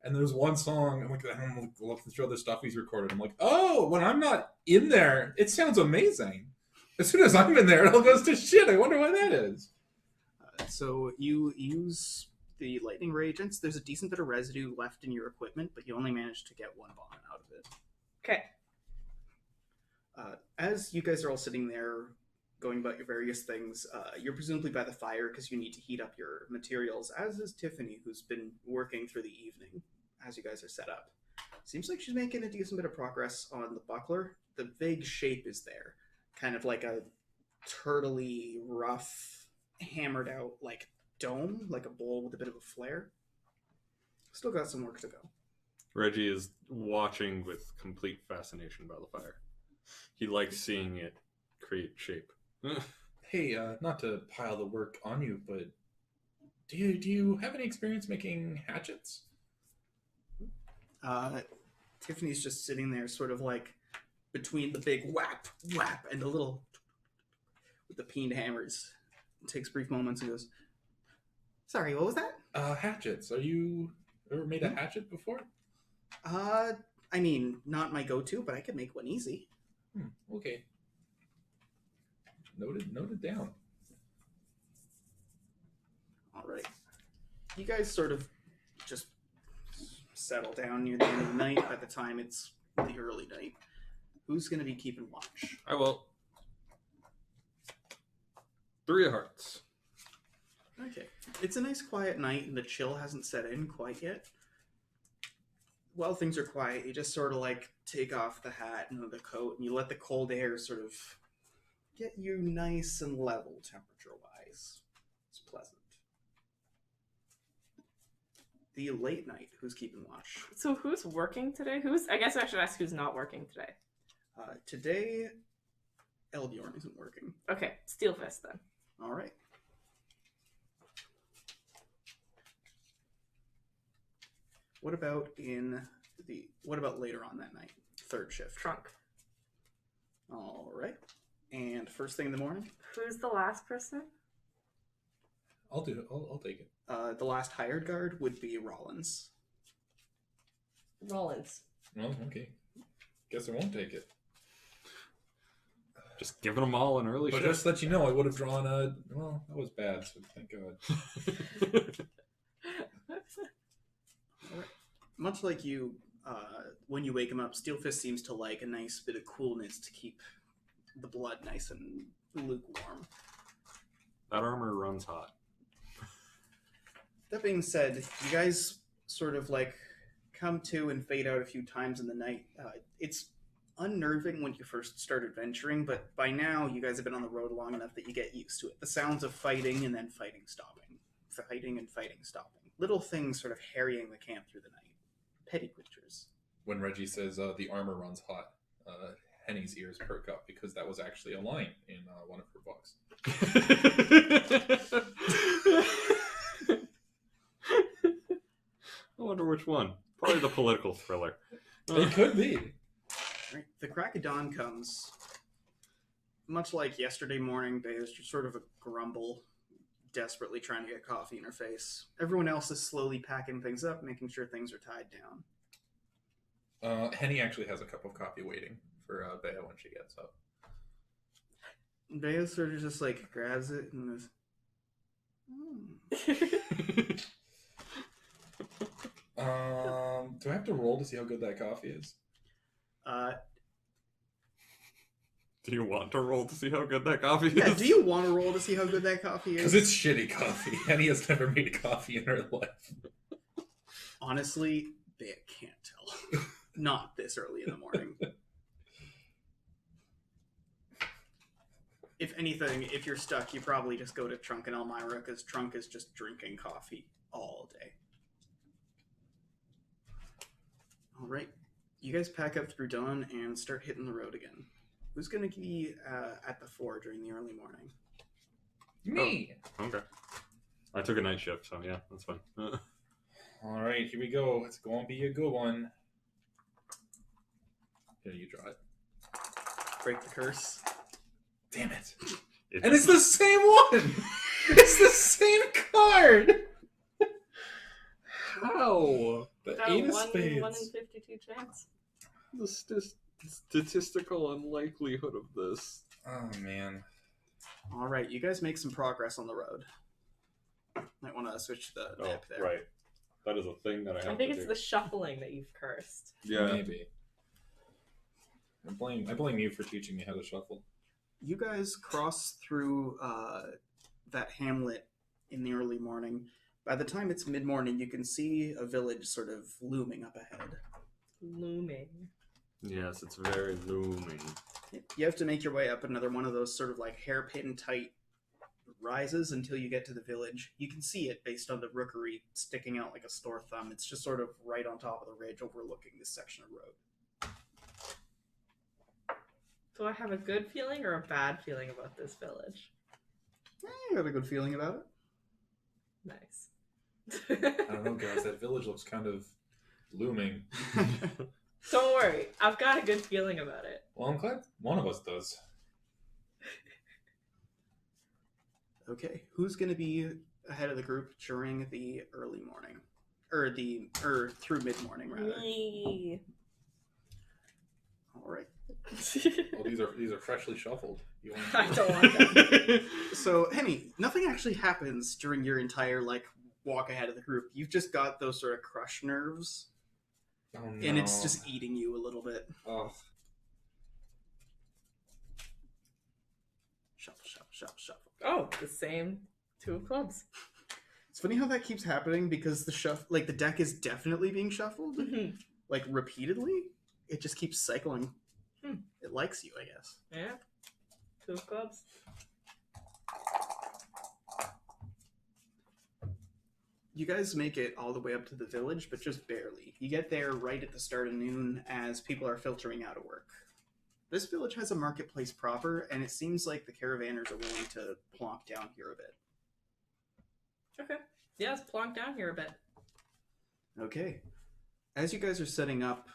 A: And there's one song, I'm like, I'm looking through other stuff he's recorded. I'm like, oh, when I'm not in there, it sounds amazing. As soon as I'm in there, it all goes to shit. I wonder why that is.
D: So you use the lightning reagents. There's a decent bit of residue left in your equipment, but you only managed to get 1 bomb out of it.
C: Okay.
D: As you guys are all sitting there going about your various things, you're presumably by the fire because you need to heat up your materials, as is Tiffany, who's been working through the evening as you guys are set up. Seems like she's making a decent bit of progress on the buckler. The vague shape is there, kind of like a turtley, rough, hammered out like dome, like a bowl with a bit of a flare. Still got some work to go.
B: Reggie is watching with complete fascination by the fire. He likes seeing it create shape.
A: Hey, not to pile the work on you, but do you have any experience making hatchets?
D: Tiffany's just sitting there, sort of like between the big whap, whap, and the little with the peened hammers. It takes brief moments and goes, sorry, what was that?
A: Hatchets. Are you ever made a hatchet before?
D: I mean, not my go-to, but I could make one easy.
A: Okay. Noted down.
D: All right. You guys sort of just settle down near the end of the night. By the time it's the early night, who's going to be keeping watch?
B: I will. 3 of hearts.
D: Okay. It's a nice quiet night, and the chill hasn't set in quite yet. While things are quiet, you just sort of like take off the hat and the coat, and you let the cold air sort of get you nice and level temperature-wise. It's pleasant. The late night, who's keeping watch?
C: So who's working today? I guess I should ask who's not working today.
D: Today, Eldiorn isn't working.
C: Okay, Steel Fist then.
D: All right. What about later on that night? Third shift.
C: Trunk.
D: All right. And first thing in the morning,
C: Who's the last person?
A: I'll do it. I'll take it.
D: the last hired guard would be Rollins.
C: Rollins.
A: Well, okay. Guess I won't take it.
B: Just giving them all an early
A: But
B: shift.
A: just to let you know, I would have drawn a... Well, that was bad, so thank God.
D: Much like you, when you wake him up, Steelfist seems to like a nice bit of coolness to keep the blood nice and lukewarm.
B: That armor runs hot.
D: That being said, you guys sort of like come to and fade out a few times in the night. It's unnerving when you first start adventuring, but by now you guys have been on the road long enough that you get used to it. The sounds of fighting and then fighting stopping. Fighting and fighting stopping. Little things sort of harrying the camp through the night. Petty creatures.
A: When Reggie says the armor runs hot, Henny's ears perk up because that was actually a line in one of her books.
B: I wonder which one. Probably the political thriller.
A: It could be.
D: Right. The crack of dawn comes, much like yesterday morning. There's just sort of a grumble, desperately trying to get coffee in her face. Everyone else is slowly packing things up, making sure things are tied down.
A: Henny actually has a cup of coffee waiting for Bea when she gets up.
D: Bea sort of just like grabs it and is,
A: Do I have to roll to see how good that coffee is?
B: Do you want to roll to see how good that coffee is?
D: Yeah, do you want to roll to see how good that coffee is?
A: Because it's shitty coffee. Henny has never made coffee in her life.
D: Honestly, Bea can't tell. Not this early in the morning. If anything, if you're stuck, you probably just go to Trunk and Elmira, because Trunk is just drinking coffee all day. All right. You guys pack up through dawn and start hitting the road again. Who's going to be at the fore during the early morning?
A: Me!
B: Okay. I took a night shift, so yeah, that's fine.
A: Alright, here we go. It's going to be a good one. Here, you draw it.
D: Break the curse.
A: Damn it. And it's the same one! It's the same card!
B: How?
A: The
C: Got
A: Eight of
C: one
A: Spades.
C: in 52 chance.
B: The statistical unlikelihood of this.
A: Oh, man.
D: All right, you guys make some progress on the road. Might want to switch the map there.
B: Right. That is a thing that I have
C: I think
B: to
C: it's
B: do.
C: the shuffling that you've cursed.
B: Yeah.
A: Maybe. I blame you for teaching me how to shuffle.
D: You guys cross through that hamlet in the early morning. By the time it's mid-morning, you can see a village sort of looming up ahead.
C: Looming.
B: Yes, it's very looming.
D: You have to make your way up another one of those sort of like hairpin tight rises until you get to the village. You can see it based on the rookery sticking out like a store thumb. It's just sort of right on top of the ridge overlooking this section of road.
C: Do I have a good feeling or a bad feeling about this village?
D: I got a good feeling about it.
C: Nice.
A: I don't know, guys. That village looks kind of looming.
C: Don't worry, I've got a good feeling about it.
A: Well, I'm glad one of us does.
D: Okay, who's going to be ahead of the group during the early morning? Or through mid-morning, rather.
C: Me.
D: All right.
A: Well, these are freshly shuffled. You want
C: I don't want that.
D: So, Henny, nothing actually happens during your entire, like, walk ahead of the group. You've just got those sort of crush nerves,
A: Oh, no.
D: and it's just eating you a little bit.
A: Oh.
D: Shuffle, shuffle, shuffle, shuffle.
C: Oh, the same two of clubs.
D: It's funny how that keeps happening because the deck is definitely being shuffled, like, repeatedly. It just keeps cycling. It likes you, I guess.
C: Yeah. Two of clubs.
D: You guys make it all the way up to the village, but just barely. You get there right at the start of noon as people are filtering out of work. This village has a marketplace proper, and it seems like the caravanners are willing to plonk down here a bit.
C: Okay. Yeah, let's plonk down here a bit.
D: Okay. As you guys are setting up,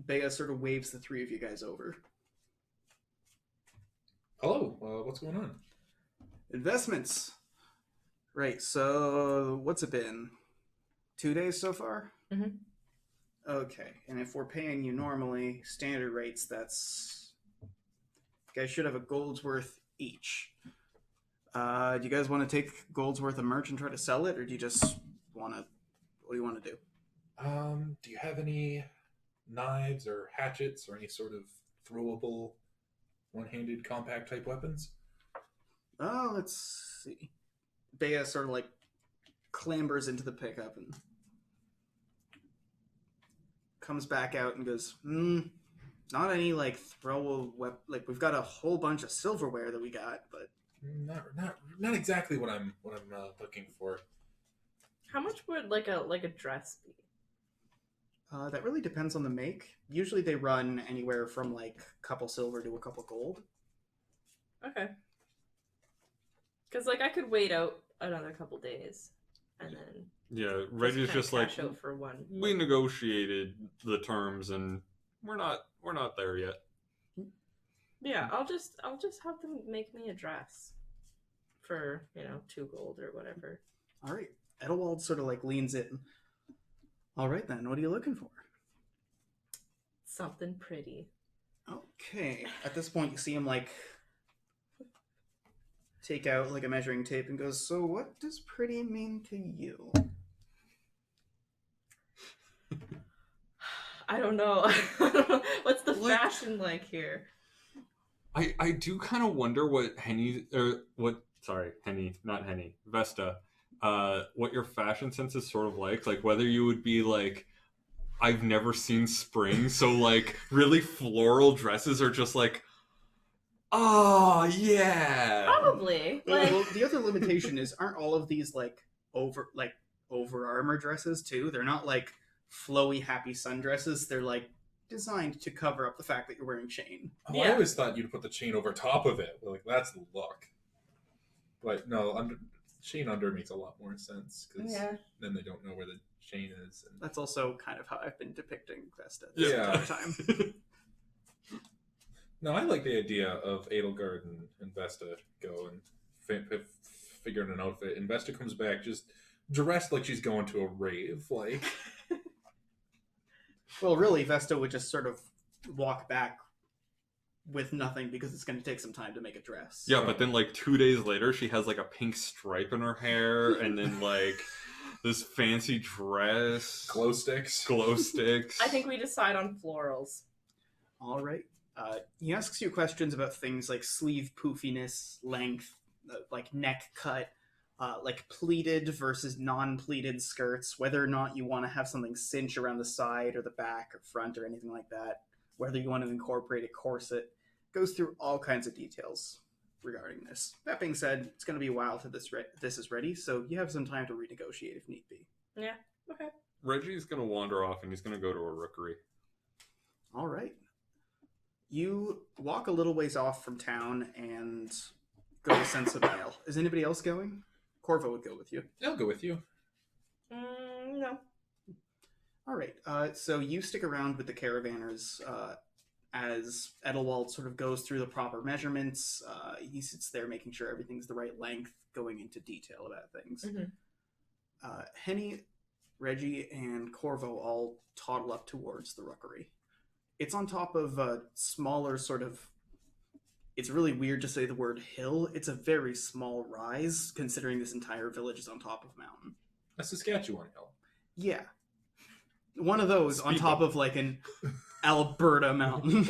D: Bea sort of waves the three of you guys over.
A: Hello, what's going on?
D: Investments. Right, so what's it been? 2 days so far?
C: Mm-hmm.
D: Okay, and if we're paying you normally, standard rates, that's... You guys should have a gold's worth each. Do you guys want to take gold's worth of merch and try to sell it, or do you just want to... What do you want to do?
A: Do you have any knives or hatchets or any sort of throwable, one-handed compact type weapons?
D: Oh, let's see. Bea sort of like clambers into the pickup and comes back out and goes, not any like throwable weapon. Like we've got a whole bunch of silverware that we got, but
A: Not exactly what I'm looking for.
C: How much would like a dress be?
D: that really depends on the make. Usually they run anywhere from like a couple silver to a couple gold.
C: Okay. Because like I could wait out another couple days, and then
B: Yeah, Reggie's just like,
C: cash out for one.
B: we negotiated the terms and we're not there yet.
C: Yeah, I'll just have them make me a dress for 2 gold or whatever.
D: All right. Edelwald sort of like leans in. All right then, what are you looking for?
C: Something pretty.
D: Okay. At this point, you see him like take out like a measuring tape and goes, "So what does pretty mean to you?"
C: I don't know. What's the fashion like here?
B: I do kind of wonder what Vesta, what your fashion sense is sort of like whether you would be like, I've never seen spring, so like really floral dresses are just like, oh yeah.
C: Probably. Like,
D: Well, the other limitation is, aren't all of these like over armor dresses too? They're not like flowy happy sundresses. They're like designed to cover up the fact that you're wearing chain.
A: Oh,
C: Yeah.
A: I always thought you'd put the chain over top of it. Like that's the look. But no, chain under makes a lot more sense because then they don't know where the chain is. And...
D: That's also kind of how I've been depicting Vesta this
A: Yeah.
D: entire time.
A: No, I like the idea of Edelgard and Vesta go and figure out an outfit. And Vesta comes back just dressed like she's going to a rave. Like,
D: Well, really, Vesta would just sort of walk back with nothing because it's going to take some time to make a dress.
B: Yeah, but then like 2 days later, she has like a pink stripe in her hair, and then like this fancy dress,
A: glow sticks.
C: I think we decide on florals.
D: All right. He asks you questions about things like sleeve poofiness, length, like neck cut, like pleated versus non-pleated skirts, whether or not you want to have something cinch around the side or the back or front or anything like that, whether you want to incorporate a corset. Goes through all kinds of details regarding this. That being said, it's going to be a while till this is ready, so you have some time to renegotiate if need be.
C: Yeah. Okay.
B: Reggie's gonna wander off and he's gonna go to a rookery.
D: All right. You walk a little ways off from town and go to Sensibial. Is anybody else going? Corvo would go with you.
A: I'll go with you.
C: No.
D: All right. So you stick around with the caravanners as Edelwald sort of goes through the proper measurements. He sits there making sure everything's the right length, going into detail about things.
C: Mm-hmm.
D: Henny, Reggie, and Corvo all toddle up towards the rookery. It's on top of a smaller sort of... It's really weird to say the word hill. It's a very small rise, considering this entire village is on top of a mountain.
A: A Saskatchewan hill.
D: Yeah. One of those on top of like an Alberta mountain.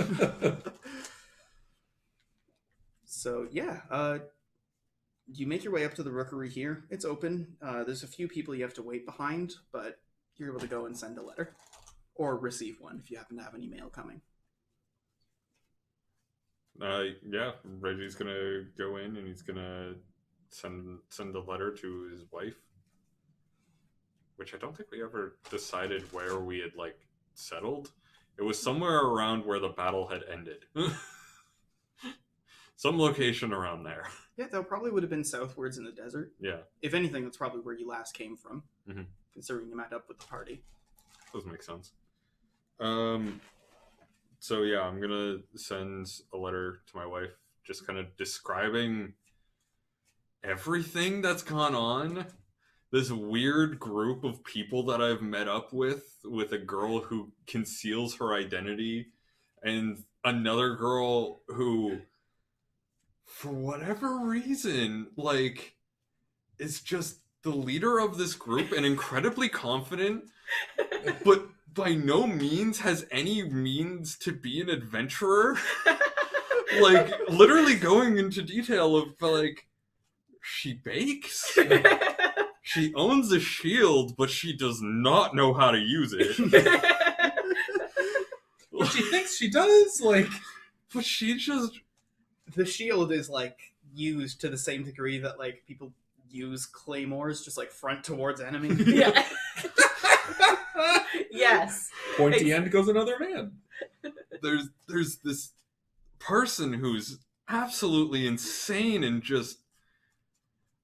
D: So yeah, you make your way up to the rookery here. It's open. There's a few people you have to wait behind, but you're able to go and send a letter. Or receive one if you happen to have any mail coming.
B: Yeah, Reggie's gonna go in and he's gonna send a letter to his wife, which I don't think we ever decided where we had like settled. It was somewhere around where the battle had ended. Some location around there.
D: Yeah, that probably would have been southwards in the desert.
B: Yeah,
D: If anything, that's probably where you last came from,
B: Mhm.
D: considering you met up with the party.
B: does make sense. So yeah, I'm gonna send a letter to my wife, just kind of describing everything that's gone on. This weird group of people that I've met up with a girl who conceals her identity, and another girl who, for whatever reason, like, is just the leader of this group and incredibly confident, but by no means has any means to be an adventurer. Like, literally going into detail of, like, she bakes? She owns a shield, but she does not know how to use it.
A: But she thinks she does, like...
B: But she just...
D: The shield is, like, used to the same degree that, like, people use claymores, just, like, front towards enemy.
C: Yeah. Yes.
A: Pointy end goes another man.
B: There's this person who's absolutely insane and just...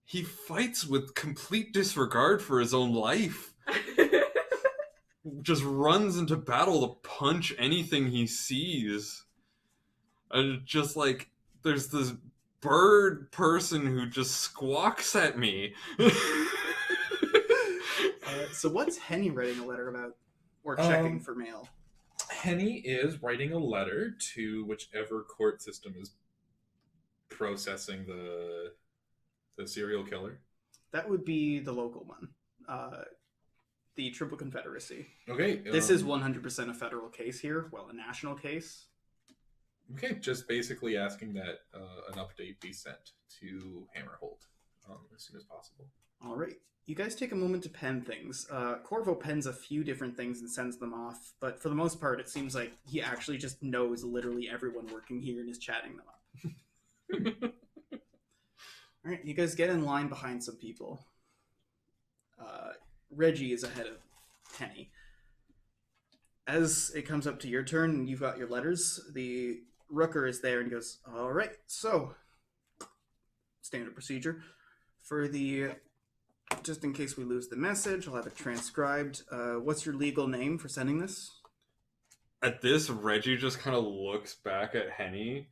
B: He fights with complete disregard for his own life. Just runs into battle to punch anything he sees. And just like, there's this bird person who just squawks at me.
D: So what's Henny writing a letter about? Or checking for mail?
A: Henny is writing a letter to whichever court system is processing the serial killer.
D: That would be the local one. The Triple Confederacy.
A: Okay.
D: This is 100% a federal case here. Well, a national case.
A: Okay, just basically asking that an update be sent to Hammerhold as soon as possible.
D: All right. You guys take a moment to pen things. Corvo pens a few different things and sends them off, but for the most part, it seems like he actually just knows literally everyone working here and is chatting them up. All right, you guys get in line behind some people. Reggie is ahead of Henny. As it comes up to your turn and you've got your letters, the Rooker is there and goes, all right, so, standard procedure. For the, just in case we lose the message, I'll have it transcribed. What's your legal name for sending this?
B: At this, Reggie just kind of looks back at Henny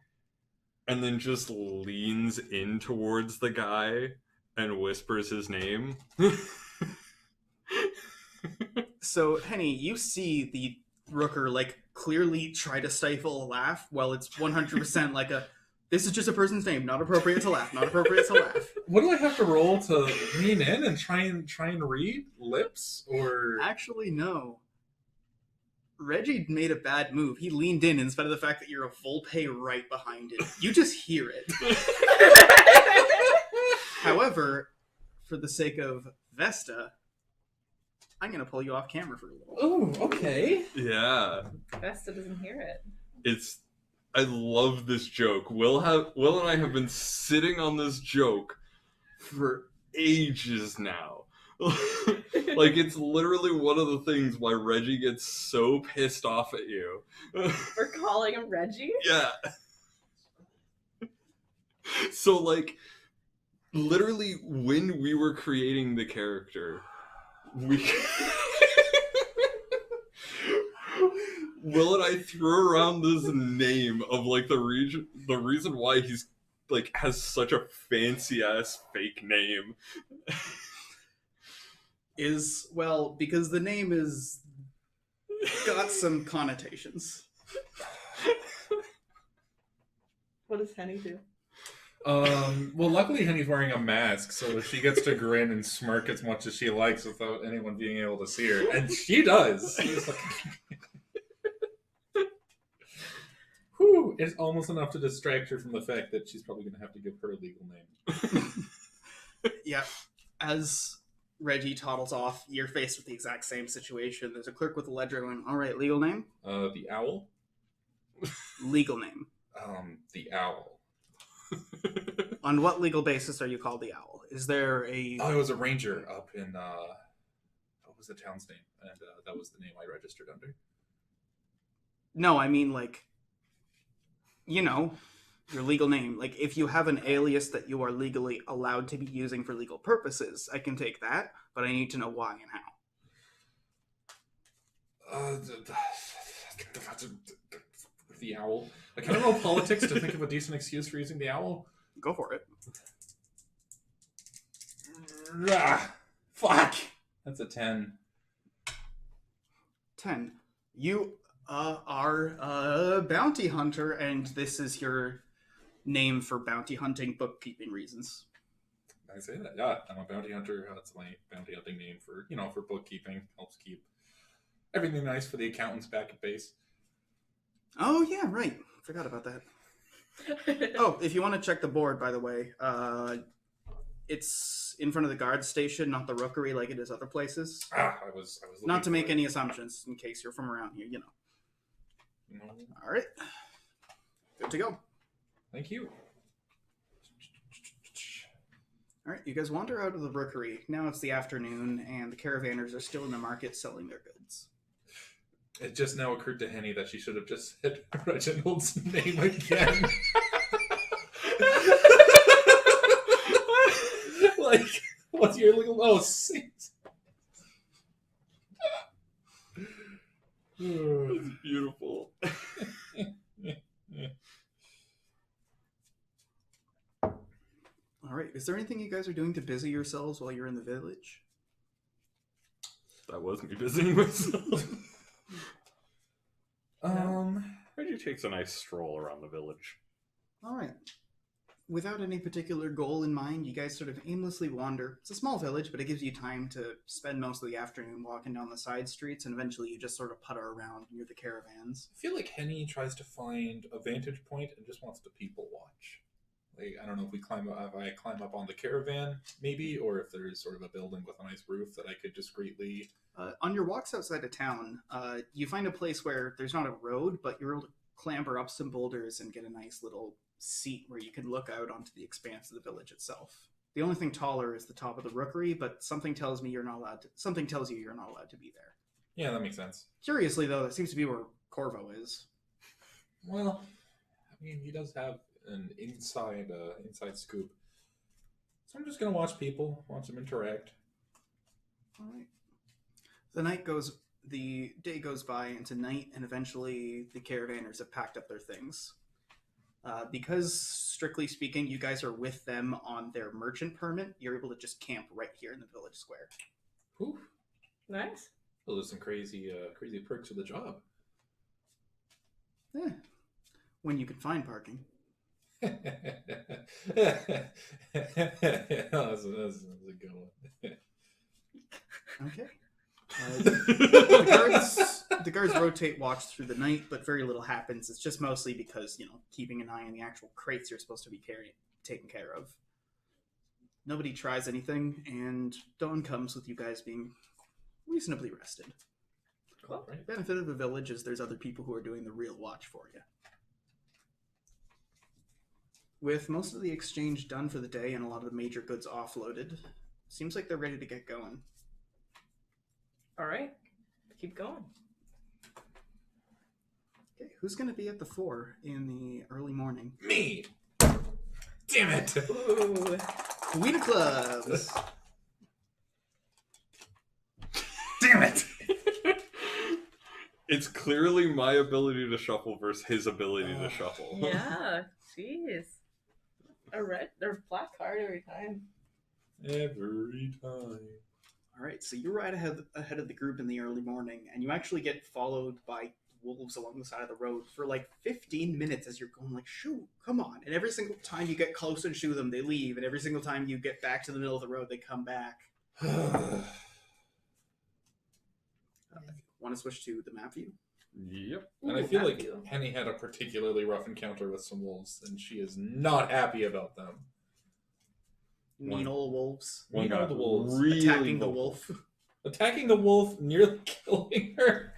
B: and then just leans in towards the guy and whispers his name.
D: So, Henny, you see the Rooker, like, clearly try to stifle a laugh while it's 100% like a, this is just a person's name, not appropriate to laugh, not appropriate to laugh.
A: What do I have to roll to lean in and try and read lips, or?
D: Actually, no. Reggie made a bad move. He leaned in spite of the fact that you're a Volpe right behind it. You just hear it. However, for the sake of Vesta, I'm going to pull you off camera for a little.
A: Oh, okay.
B: Yeah.
C: Vesta doesn't hear it.
B: I love this joke. Will and I have been sitting on this joke for ages now. Like, it's literally one of the things why Reggie gets so pissed off at you.
C: We're calling him Reggie?
B: Yeah. So, like, literally when we were creating the character, Will and I threw around this name of, like, the reason why he's, like, has such a fancy ass fake name
D: is, well, because the name is got some connotations.
C: What does Henny do?
A: Well, luckily Henny's wearing a mask, so she gets to grin and smirk as much as she likes without anyone being able to see her. And she does. She's like... Whew, it's almost enough to distract her from the fact that she's probably going to have to give her a legal name.
D: Yeah. As Reggie toddles off, you're faced with the exact same situation. There's a clerk with a ledger going, all right, legal name?
A: The owl?
D: Legal name.
A: The owl.
D: On what legal basis are you called the Owl? Is there a...
A: Oh, I was a ranger up in, what was the town's name? And that was the name I registered under.
D: No, I mean, like, you know, your legal name. Like, if you have an alias that you are legally allowed to be using for legal purposes, I can take that, but I need to know why and how.
A: The owl. I kind of know politics to think of a decent excuse for using the owl.
D: Go for it.
A: Fuck! That's a 10.
D: 10. You are a bounty hunter, and this is your name for bounty hunting bookkeeping reasons.
A: I say that. Yeah, I'm a bounty hunter. That's my bounty hunting name for, for bookkeeping. Helps keep everything nice for the accountants back at base.
D: Oh, yeah, right. Forgot about that. Oh, if you want to check the board, by the way, it's in front of the guard station, not the rookery like it is other places.
A: I was
D: Not to make any assumptions in case you're from around here, All right. Good to go.
A: Thank you.
D: All right, you guys wander out of the rookery. Now it's the afternoon, and the caravanners are still in the market selling their goods.
A: It just now occurred to Henny that she should have just said Reginald's name again. Like, what's your legal... Oh, Saint.
B: It's beautiful.
D: All right, is there anything you guys are doing to busy yourselves while you're in the village?
B: That was me busying myself. Reggie takes a nice stroll around the village.
D: All right. Without any particular goal in mind, you guys sort of aimlessly wander. It's a small village, but it gives you time to spend most of the afternoon walking down the side streets, and eventually you just sort of putter around near the caravans.
A: I feel like Henny tries to find a vantage point and just wants to people watch. Like, I don't know if I climb up on the caravan, maybe, or if there's sort of a building with a nice roof that I could discreetly...
D: On your walks outside of town, you find a place where there's not a road, but you're able to clamber up some boulders and get a nice little seat where you can look out onto the expanse of the village itself. The only thing taller is the top of the rookery, but something tells you you're not allowed to be there.
A: Yeah, that makes sense.
D: Curiously, though, that seems to be where Corvo is.
A: Well, I mean, he does have an inside scoop. So I'm just gonna watch them interact.
D: All right. The day goes by into night, and eventually the caravanners have packed up their things. Because, strictly speaking, you guys are with them on their merchant permit, you're able to just camp right here in the village square.
A: Whew.
C: Nice.
A: Well, there's some crazy perks of the job.
D: Yeah. When you can find parking.
A: That's a good one.
D: Okay. The guards rotate watch through the night, but very little happens. It's just mostly because, keeping an eye on the actual crates you're supposed to be taken care of. Nobody tries anything, and dawn comes with you guys being reasonably rested.
A: Cool. Right.
D: The benefit of a village is there's other people who are doing the real watch for you. With most of the exchange done for the day and a lot of the major goods offloaded, seems like they're ready to get going.
C: All right. Keep going.
D: Okay, who's going to be at the fore in the early morning?
A: Me! Damn it!
C: Ooh.
D: Queen of Clubs!
A: Damn it!
B: It's clearly my ability to shuffle versus his ability to shuffle.
C: Yeah. Jeez. A red or black card every time.
A: Every time.
D: All right, so you're right ahead of the group in the early morning, and you actually get followed by wolves along the side of the road for like 15 minutes as you're going like, shoo, come on. And every single time you get close and shoo them, they leave. And every single time you get back to the middle of the road, they come back. Want to switch to the map view?
B: Yep.
A: And I feel like Henny had a particularly rough encounter with some wolves, and she is not happy about them.
D: Mean old wolves.
B: One
A: Mean
B: got
A: old wolves.
B: really
D: Attacking the
B: vocal.
D: wolf.
A: Attacking the wolf, nearly killing her.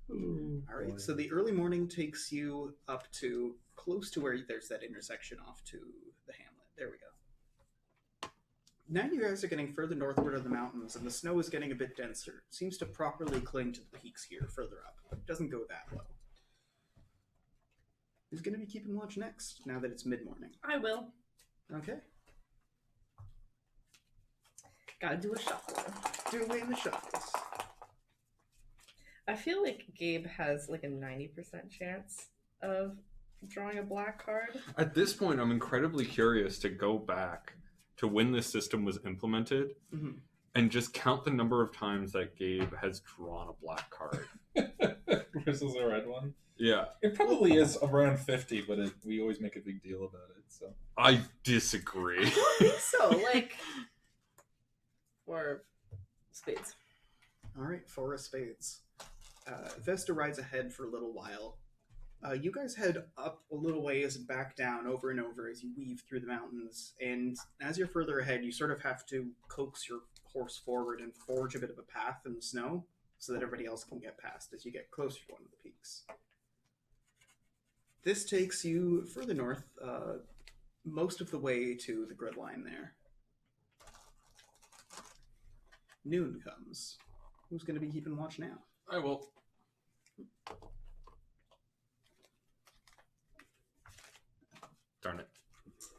D: All right, so the early morning takes you up to close to where there's that intersection off to the hamlet. There we go. Now you guys are getting further northward of the mountains, and the snow is getting a bit denser. It seems to properly cling to the peaks here, further up, but it doesn't go that low. Who's going to be keeping watch next, now that it's mid-morning?
C: I will.
D: Okay.
C: Gotta do a shuffle.
D: Do away in the shuffles.
C: I feel like Gabe has like a 90% chance of drawing a black card.
B: At this point, I'm incredibly curious to go back to when this system was implemented and just count the number of times that Gabe has drawn a black card.
A: Versus a red one.
B: Yeah.
A: It probably is around 50, but we always make a big deal about it. So
B: I disagree.
C: I don't think so. Like, or spades.
D: All right, 4 of spades. Vesta rides ahead for a little while. You guys head up a little ways and back down over and over as you weave through the mountains. And as you're further ahead, you sort of have to coax your horse forward and forge a bit of a path in the snow so that everybody else can get past as you get closer to one of the peaks. This takes you further north, most of the way to the grid line there. Noon comes. Who's going to be keeping watch now?
B: I will. Darn it.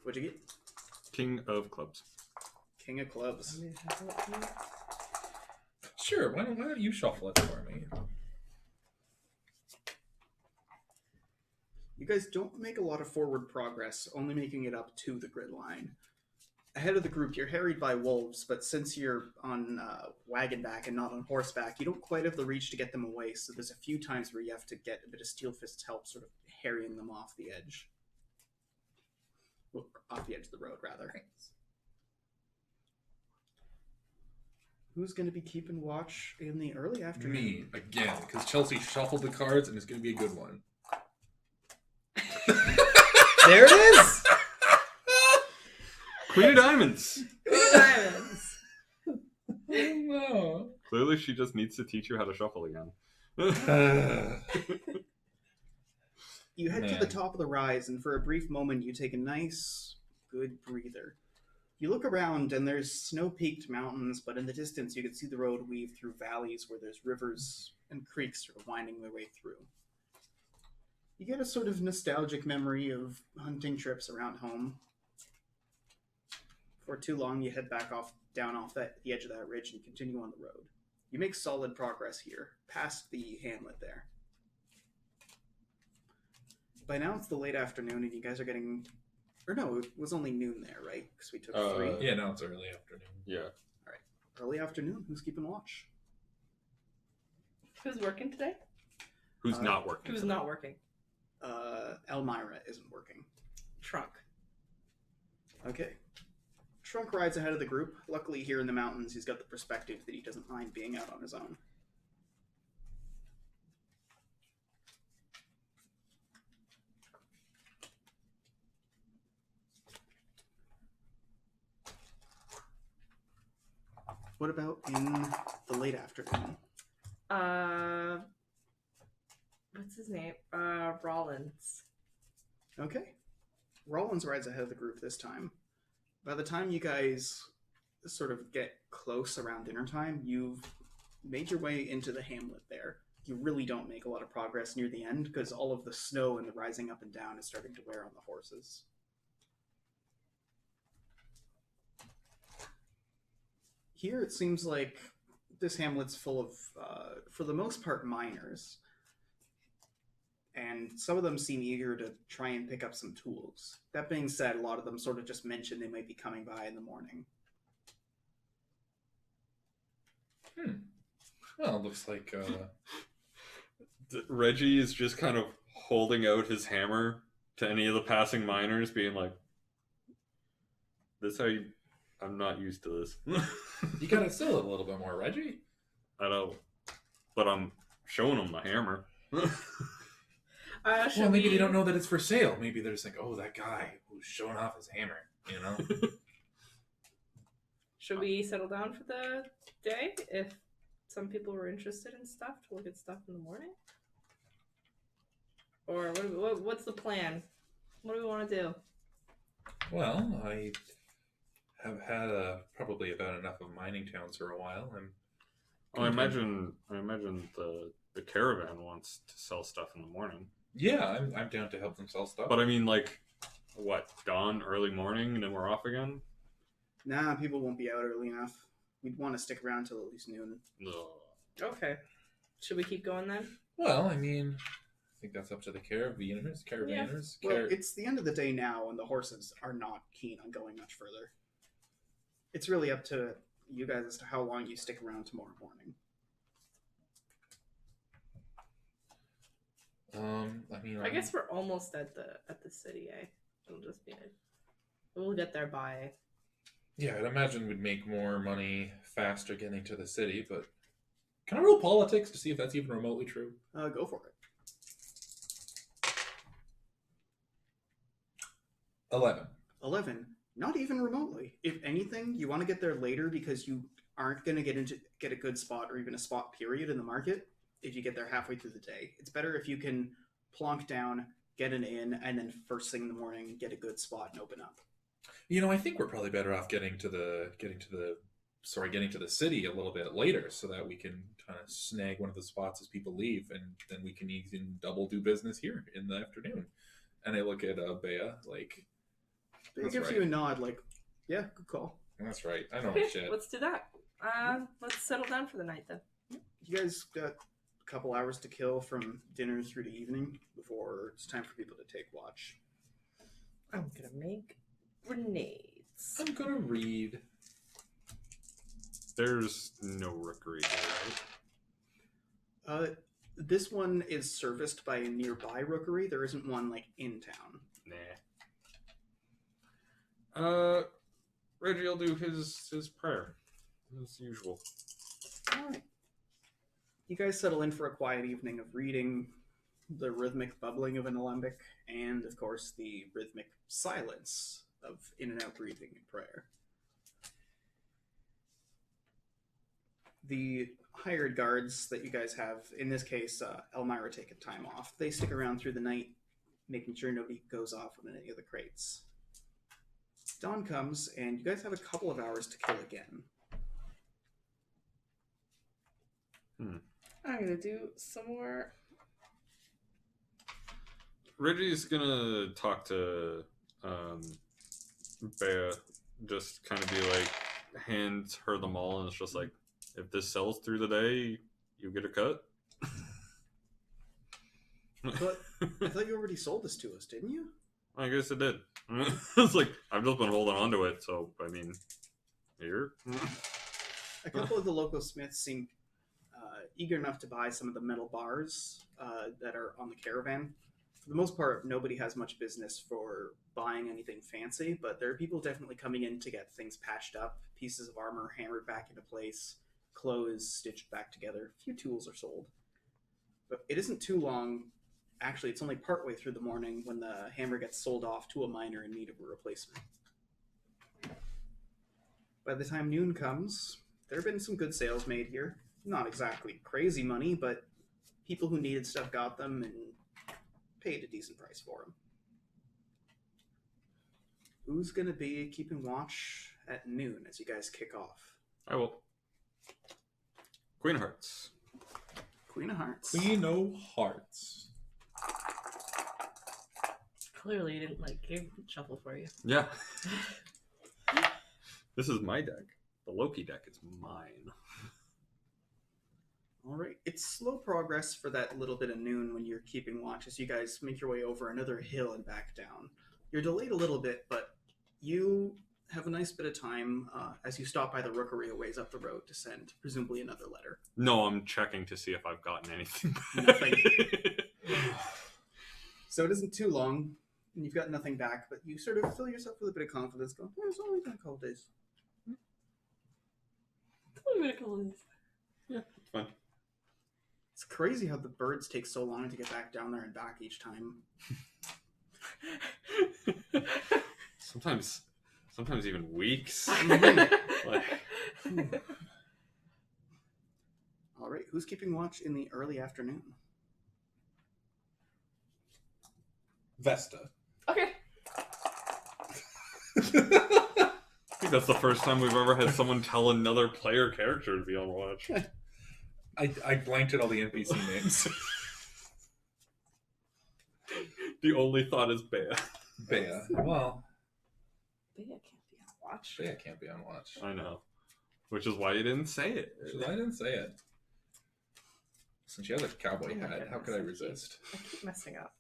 D: What'd you get?
B: King of clubs.
D: King of clubs.
A: sure, why don't you shuffle it for me?
D: You guys don't make a lot of forward progress, only making it up to the grid line. Ahead of the group, you're harried by wolves, but since you're on wagon back and not on horseback, you don't quite have the reach to get them away, so there's a few times where you have to get a bit of Steelfist's help sort of harrying them off the edge. Well, off the edge of the road, rather. Who's going to be keeping watch in the early afternoon?
A: Me, again, because Chelsea shuffled the cards and it's going to be a good one.
D: There it is!
B: Queen of Diamonds!
C: Queen of Diamonds!
A: No.
B: Clearly she just needs to teach you how to shuffle again.
D: You head to the top of the rise, and for a brief moment you take a nice, good breather. You look around, and there's snow-peaked mountains, but in the distance you can see the road weave through valleys where there's rivers and creeks sort of winding their way through. You get a sort of nostalgic memory of hunting trips around home. For too long, you head back down off the edge of that ridge and continue on the road. You make solid progress here, past the hamlet there. By now it's the late afternoon, and you guys are getting... Or no, it was only noon there, right? Because we took 3.
A: Yeah, no, it's early afternoon.
B: Yeah.
D: All right. Early afternoon. Who's keeping watch?
C: Who's working today?
B: Who's not working?
C: Who's not working?
D: Elmira isn't working.
C: Trunk.
D: Okay. Trunk rides ahead of the group. Luckily, here in the mountains, he's got the perspective that he doesn't mind being out on his own. What about in the late afternoon?
C: What's his name? Rollins.
D: Okay. Rollins rides ahead of the group this time. By the time you guys sort of get close around dinner time, you've made your way into the hamlet there. You really don't make a lot of progress near the end because all of the snow and the rising up and down is starting to wear on the horses. Here it seems like this hamlet's full of, for the most part, miners. And some of them seem eager to try and pick up some tools. That being said, a lot of them sort of just mention they might be coming by in the morning.
A: Well, it looks like...
B: Reggie is just kind of holding out his hammer to any of the passing miners, being like, "This how you... I'm not used to this."
A: You gotta sell it a little bit more, Reggie.
B: I know, but I'm showing them the hammer.
A: Well, maybe they don't know that it's for sale. Maybe they're just like, oh, that guy who's showing off his hammer, you know?
C: Should we settle down for the day if some people were interested in stuff to look at stuff in the morning? Or what's the plan? What do we want to do?
A: Well, I have had probably about enough of mining towns for a while.
B: I imagine the caravan wants to sell stuff in the morning.
A: Yeah, I'm down to help them sell stuff.
B: But I mean, like, what, dawn, early morning, and then we're off again?
D: Nah, people won't be out early enough. We'd want to stick around till at least noon.
B: Ugh.
C: Okay. Should we keep going then?
A: Well, I mean, I think that's up to the caravanners.
D: Well, it's the end of the day now, and the horses are not keen on going much further. It's really up to you guys as to how long you stick around tomorrow morning.
A: I mean,
C: I guess we're almost at the city, eh? It'll just be we'll get there by.
A: Yeah, I'd imagine we'd make more money faster getting to the city, but can I roll politics to see if that's even remotely true?
D: Go for it.
A: 11.
D: 11. Not even remotely. If anything, you want to get there later because you aren't going to get a good spot or even a spot period in the market if you get there halfway through the day. It's better if you can plonk down, get an inn, and then first thing in the morning get a good spot and open up.
A: You know, I think we're probably better off getting to the city a little bit later so that we can kind of snag one of the spots as people leave, and then we can even double do business here in the afternoon. And I look at Bea like,
D: It gives you a nod like, yeah, good call.
A: That's right. I know
C: Okay,
A: my shit.
C: let's do that. Let's settle down for the night then.
D: You guys got a couple hours to kill from dinner through to evening before it's time for people to take watch.
C: I'm gonna make grenades.
A: I'm gonna read.
B: There's no rookery here, right?
D: This one is serviced by a nearby rookery. There isn't one like in town.
B: Nah. Reggie will do his prayer as usual.
D: All right. You guys settle in for a quiet evening of reading, the rhythmic bubbling of an alembic, and of course the rhythmic silence of in and out breathing and prayer. The hired guards that you guys have, in this case, Elmira taking time off, they stick around through the night, making sure nobody goes off on any of the crates. Dawn comes, and you guys have a couple of hours to kill again.
C: I'm gonna do some more.
B: Reggie's gonna talk to Bea, just kind of be like, hand her them all, and it's just like, if this sells through the day, you get a cut.
D: But I thought you already sold this to us, didn't you?
B: I guess it did. It's like, I've just been holding on to it, so, I mean, here.
D: A couple of the local smiths seem eager enough to buy some of the metal bars that are on the caravan. For the most part, nobody has much business for buying anything fancy, but there are people definitely coming in to get things patched up, pieces of armor hammered back into place, clothes stitched back together. A few tools are sold. But it isn't too long. Actually, it's only partway through the morning when the hammer gets sold off to a miner in need of a replacement. By the time noon comes, there have been some good sales made here. Not exactly crazy money, but people who needed stuff got them and paid a decent price for them. Who's going to be keeping watch at noon as you guys kick off?
B: I will. Queen of Hearts.
D: Queen of Hearts.
A: Queen o' Hearts.
C: Clearly, you didn't like game shuffle for you.
B: Yeah. This is my deck. The Loki deck is mine.
D: All right. It's slow progress for that little bit of noon when you're keeping watch as you guys make your way over another hill and back down. You're delayed a little bit, but you have a nice bit of time as you stop by the rookery a ways up the road to send presumably another letter.
B: No, I'm checking to see if I've gotten anything back.
D: Nothing. So it isn't too long, and you've got nothing back, but you sort of fill yourself with a bit of confidence going, oh, it's only been a couple days.
B: Yeah, it's fine.
D: It's crazy how the birds take so long to get back down there and back each time.
B: Sometimes even weeks.
D: All right, who's keeping watch in the early afternoon?
A: Vesta.
C: Okay.
B: think that's the first time we've ever had someone tell another player character to be on watch.
A: I blanked at all the NPC names.
B: The only thought is Bea.
A: Bea. Well,
C: Bea can't be on watch.
A: Bea can't be on watch.
B: I know. Which is why you didn't say it.
A: I didn't say it. Since she has a cowboy
C: Oh my
A: hat, how
C: goodness,
A: could I
C: I
A: resist?
C: I keep messing up.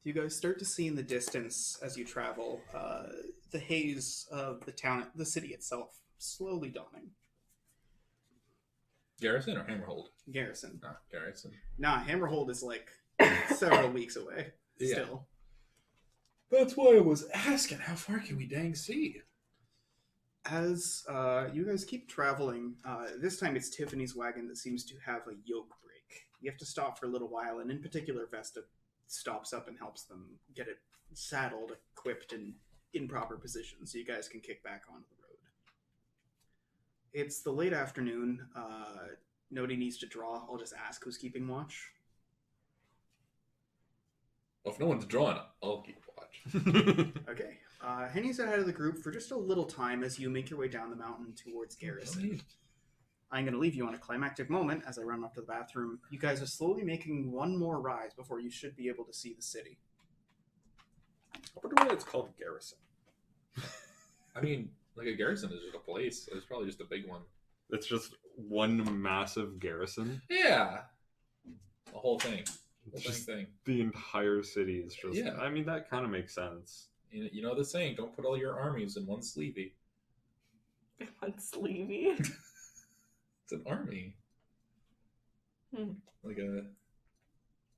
D: You guys start to see in the distance as you travel the haze of the city itself, slowly dawning.
A: Garrison or Hammerhold?
D: Garrison.
A: Ah, Garrison.
D: Nah, Hammerhold is like several weeks away.
A: Yeah.
D: Still.
A: That's why I was asking, how far can we dang see?
D: As you guys keep traveling, this time it's Tiffany's wagon that seems to have a yoke break. You have to stop for a little while, and in particular, Vesta stops up and helps them get it saddled, equipped, and in proper position so you guys can kick back onto the road. It's the late afternoon. Nobody needs to draw. I'll just ask who's keeping watch.
A: Well, if no one's drawing, I'll keep watch.
D: Okay. Henny's ahead of the group for just a little time as you make your way down the mountain towards Garrison. I'm going to leave you on a climactic moment as I run up to the bathroom. You guys are slowly making one more rise before you should be able to see the city.
B: I wonder why it's called Garrison.
A: I mean, like a garrison is just a place. It's probably just a big one.
B: It's just one massive garrison.
A: Yeah. The whole thing. The
B: It's
A: whole
B: just
A: thing.
B: the entire city is just.
A: Yeah.
B: I mean, that kind of makes sense.
A: You know the saying, don't put all your armies in one sleevey.
C: One sleevey.
A: It's an army.
C: Hmm.
A: Like a...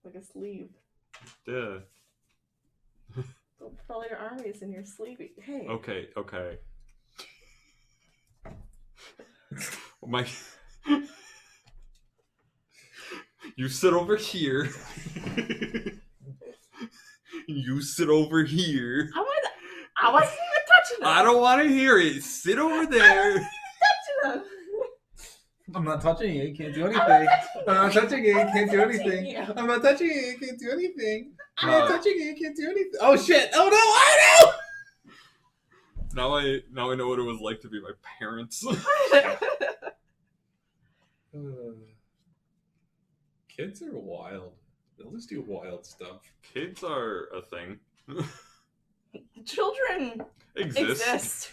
C: Like a sleeve.
B: Yeah.
C: Don't put all your armies in your sleevey. Hey.
B: Okay. My. You sit over here. You sit over here.
C: I wasn't even touching them.
B: I don't want to hear it. Sit over there.
C: touching them.
E: I'm not touching you. You can't do
C: I'm
E: anything.
C: not
E: I'm not touching you. You can't do
C: touching
E: anything.
C: you.
E: I'm not touching you. You can't do anything. I'm
B: No.
E: not touching you. You can't do anything. Oh shit! Oh no! Oh
B: Now I know what it was like to be my parents.
A: Kids are wild. They'll just do wild stuff.
B: Kids are a thing.
C: Children
B: Exist.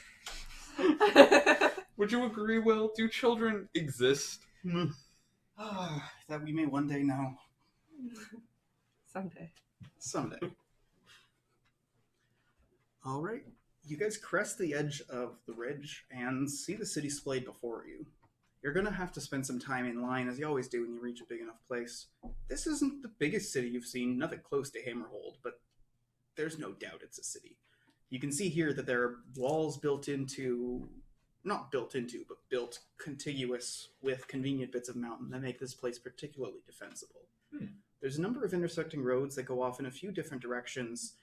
B: Would you agree, Will? Do children exist?
D: That we may one day know.
C: Someday.
D: Someday. All right. You guys crest the edge of the ridge and see the city splayed before you. You're going to have to spend some time in line, as you always do when you reach a big enough place. This isn't the biggest city you've seen, nothing close to Hammerhold, but there's no doubt it's a city. You can see here that there are walls built contiguous with convenient bits of mountain that make this place particularly defensible. There's a number of intersecting roads that go off in a few different directions,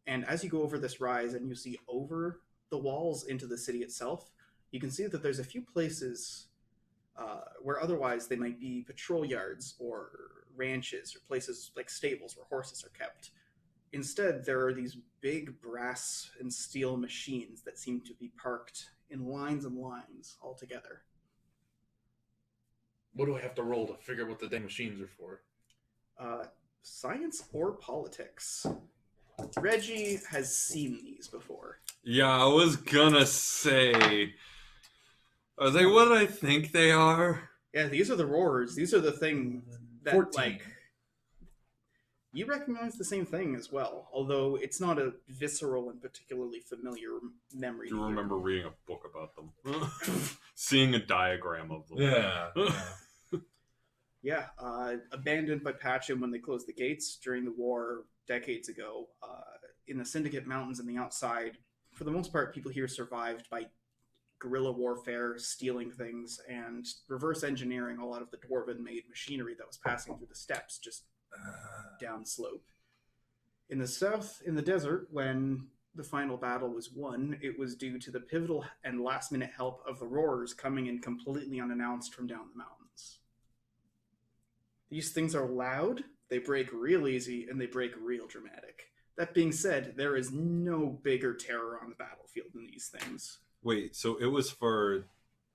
D: and as you go over this rise and you see over the walls into the city itself, you can see that there's a few places where otherwise they might be patrol yards or ranches or places like stables where horses are kept. Instead, there are these big brass and steel machines that seem to be parked in lines and lines all together.
A: What do I have to roll to figure out what the dang machines are for?
D: Science or politics? Reggie has seen these before.
B: Yeah, I was gonna say. Are they what I think they are?
D: Yeah, these are the roars. These are the thing that,
A: 14.
D: like, you recognize the same thing as well, although it's not a visceral and particularly familiar memory.
B: Do
D: to
B: you
D: you.
B: remember reading a book about them? Seeing a diagram of them.
A: Yeah.
D: Abandoned by Patchen when they closed the gates during the war decades ago. In the Syndicate Mountains and the outside, for the most part, people here survived by guerrilla warfare, stealing things, and reverse engineering a lot of the dwarven-made machinery that was passing through the steppes just downslope. In the south, in the desert, when the final battle was won, it was due to the pivotal and last-minute help of the Roarers coming in completely unannounced from down the mountains. These things are loud, they break real easy, and they break real dramatic. That being said, there is no bigger terror on the battlefield than these things.
B: Wait, so it was for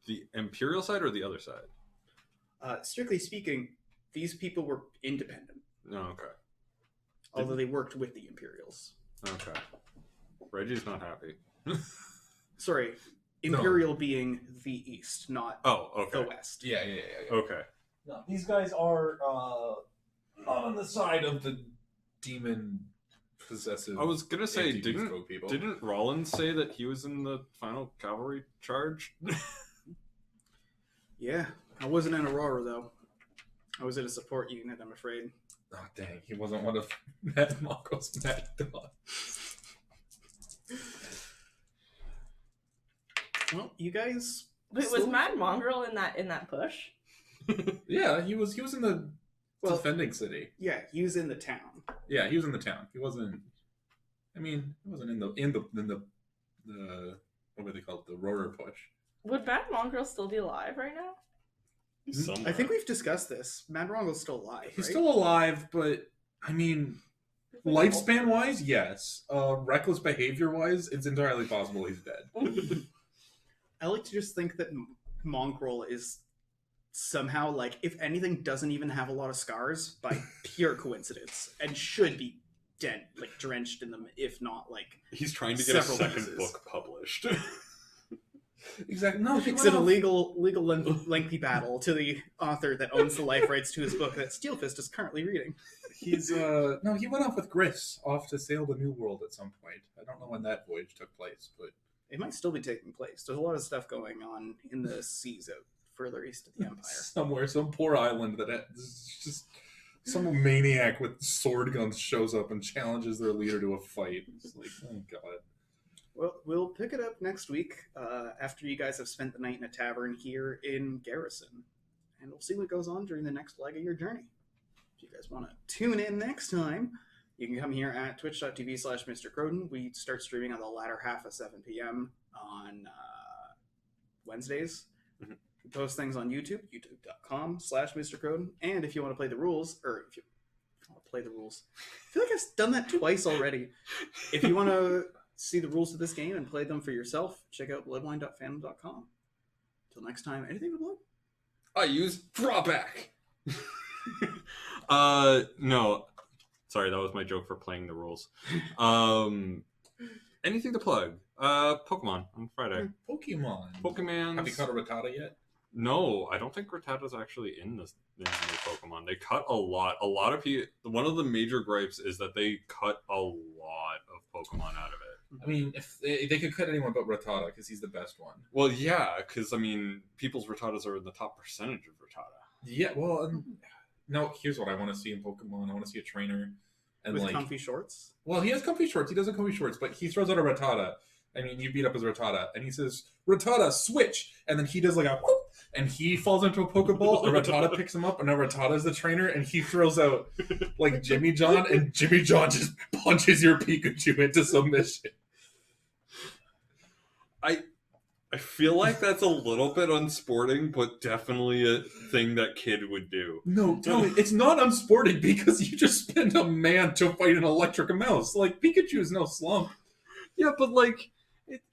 B: the Imperial side or the other side?
D: Strictly speaking, these people were independent,
B: No, okay.
D: although they worked with the Imperials.
B: Okay. Reggie's not happy.
D: Sorry, Imperial being the East, not
B: Oh, okay.
D: the West.
A: Yeah.
B: Okay.
A: No, these guys are on the side of the demon possessive.
B: I was gonna say,
A: anti-beast people.
B: didn't Rollins say that he was in the final cavalry charge?
D: Yeah, I wasn't in Aurora, though. I was in a support unit, I'm afraid.
A: Oh dang, he wasn't one of Mad Mongo's mad dogs.
D: Well, you guys...
C: Wait, was Mad Mongrel in that push?
A: Yeah, he was in the
D: Well,
A: defending city.
D: Yeah, he was in the town.
A: Yeah, he was in the town. He wasn't. I mean, he wasn't in the what would they call it? The roarer push.
C: Would Mad Mongrel still be alive right now?
B: Somewhere.
D: I think we've discussed this. Mad Rongo's still alive,
A: He's
D: right?
A: still alive, but I mean, lifespan wise, yes. Reckless behavior wise, it's entirely possible he's dead.
D: I like to just think that Mongrel is somehow, like, if anything, doesn't even have a lot of scars by pure coincidence, and should be dead, like, drenched in them, if not, like...
B: He's trying to get a
D: several
B: second
D: pieces.
B: book published.
A: Exactly. No, he
D: It's
A: went
D: a
A: off-
D: lengthy battle to the author that owns the life rights to his book that Steelfist is currently reading.
A: He's no, he went off with Gris off to sail the New World at some point. I don't know when that voyage took place, but
D: It might still be taking place. There's a lot of stuff going on in the seas out further east of the Empire.
A: somewhere, some poor island that it's just some maniac with sword guns shows up and challenges their leader to a fight. It's like, oh god.
D: Well, we'll pick it up next week after you guys have spent the night in a tavern here in Garrison. And we'll see what goes on during the next leg of your journey. If you guys want to tune in next time, you can come here at twitch.tv/Mr. Croden. We start streaming on the latter half of 7 p.m. on Wednesdays.
B: Mhm.
D: We post things on YouTube, youtube.com/Mr. Croden. And if you want to play the rules, or if you want to play the rules, I feel like I've done that twice already. If you want to see the rules of this game and play them for yourself, check out bloodwine.fandom.com. Until next time, anything to plug?
B: I use drawback. No. Sorry, that was my joke for playing the rules. Anything to plug? Pokemon on Friday.
A: Pokemon.
B: Pokemon.
A: Have you caught a Rattata yet?
B: No, I don't think Rattata's actually in the new Pokemon. They cut a lot. A lot of people. One of the major gripes is that they cut a lot of Pokemon out of it.
A: I mean, if they could cut anyone but Rattata because he's the best one.
B: Well, yeah, because I mean, people's Rattatas are in the top percentage of Rattata.
A: Yeah, well, no. Here's what I want to see in Pokemon. I want to see a trainer and
D: With
A: like
D: comfy shorts?
A: Well, he has comfy shorts. He does have comfy shorts, but he throws out a Rattata. I mean, you beat up his Rattata, and he says, "Rattata, switch!" And then he does like a whoop, and he falls into a Pokeball, and Rattata picks him up, and now Rattata's the trainer, and he throws out like Jimmy John, and Jimmy John just punches your Pikachu into submission.
B: I feel like that's a little bit unsporting, but definitely a thing that kid would do.
A: No, tell me, it's not unsporting because you just spent a man to fight an electric mouse. Like, Pikachu is no slump.
B: Yeah, but like,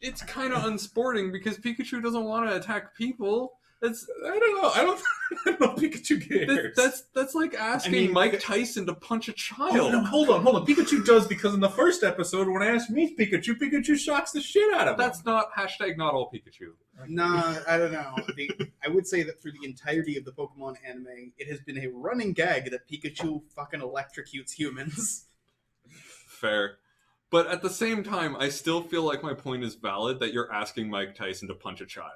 B: it's kind of unsporting because Pikachu doesn't want to attack people.
A: I don't know. I don't know if Pikachu cares.
B: That's like asking Mike Tyson to punch a child.
A: Oh, no, hold on. Pikachu does, because in the first episode, when I asked me Pikachu shocks the shit out of him.
B: That's not not all Pikachu.
D: Nah, I don't know. I would say that through the entirety of the Pokemon anime, it has been a running gag that Pikachu fucking electrocutes humans.
B: Fair. But at the same time, I still feel like my point is valid that you're asking Mike Tyson to punch a child.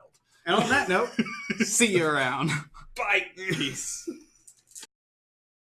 D: And on that note, see you around.
B: Bye! Peace.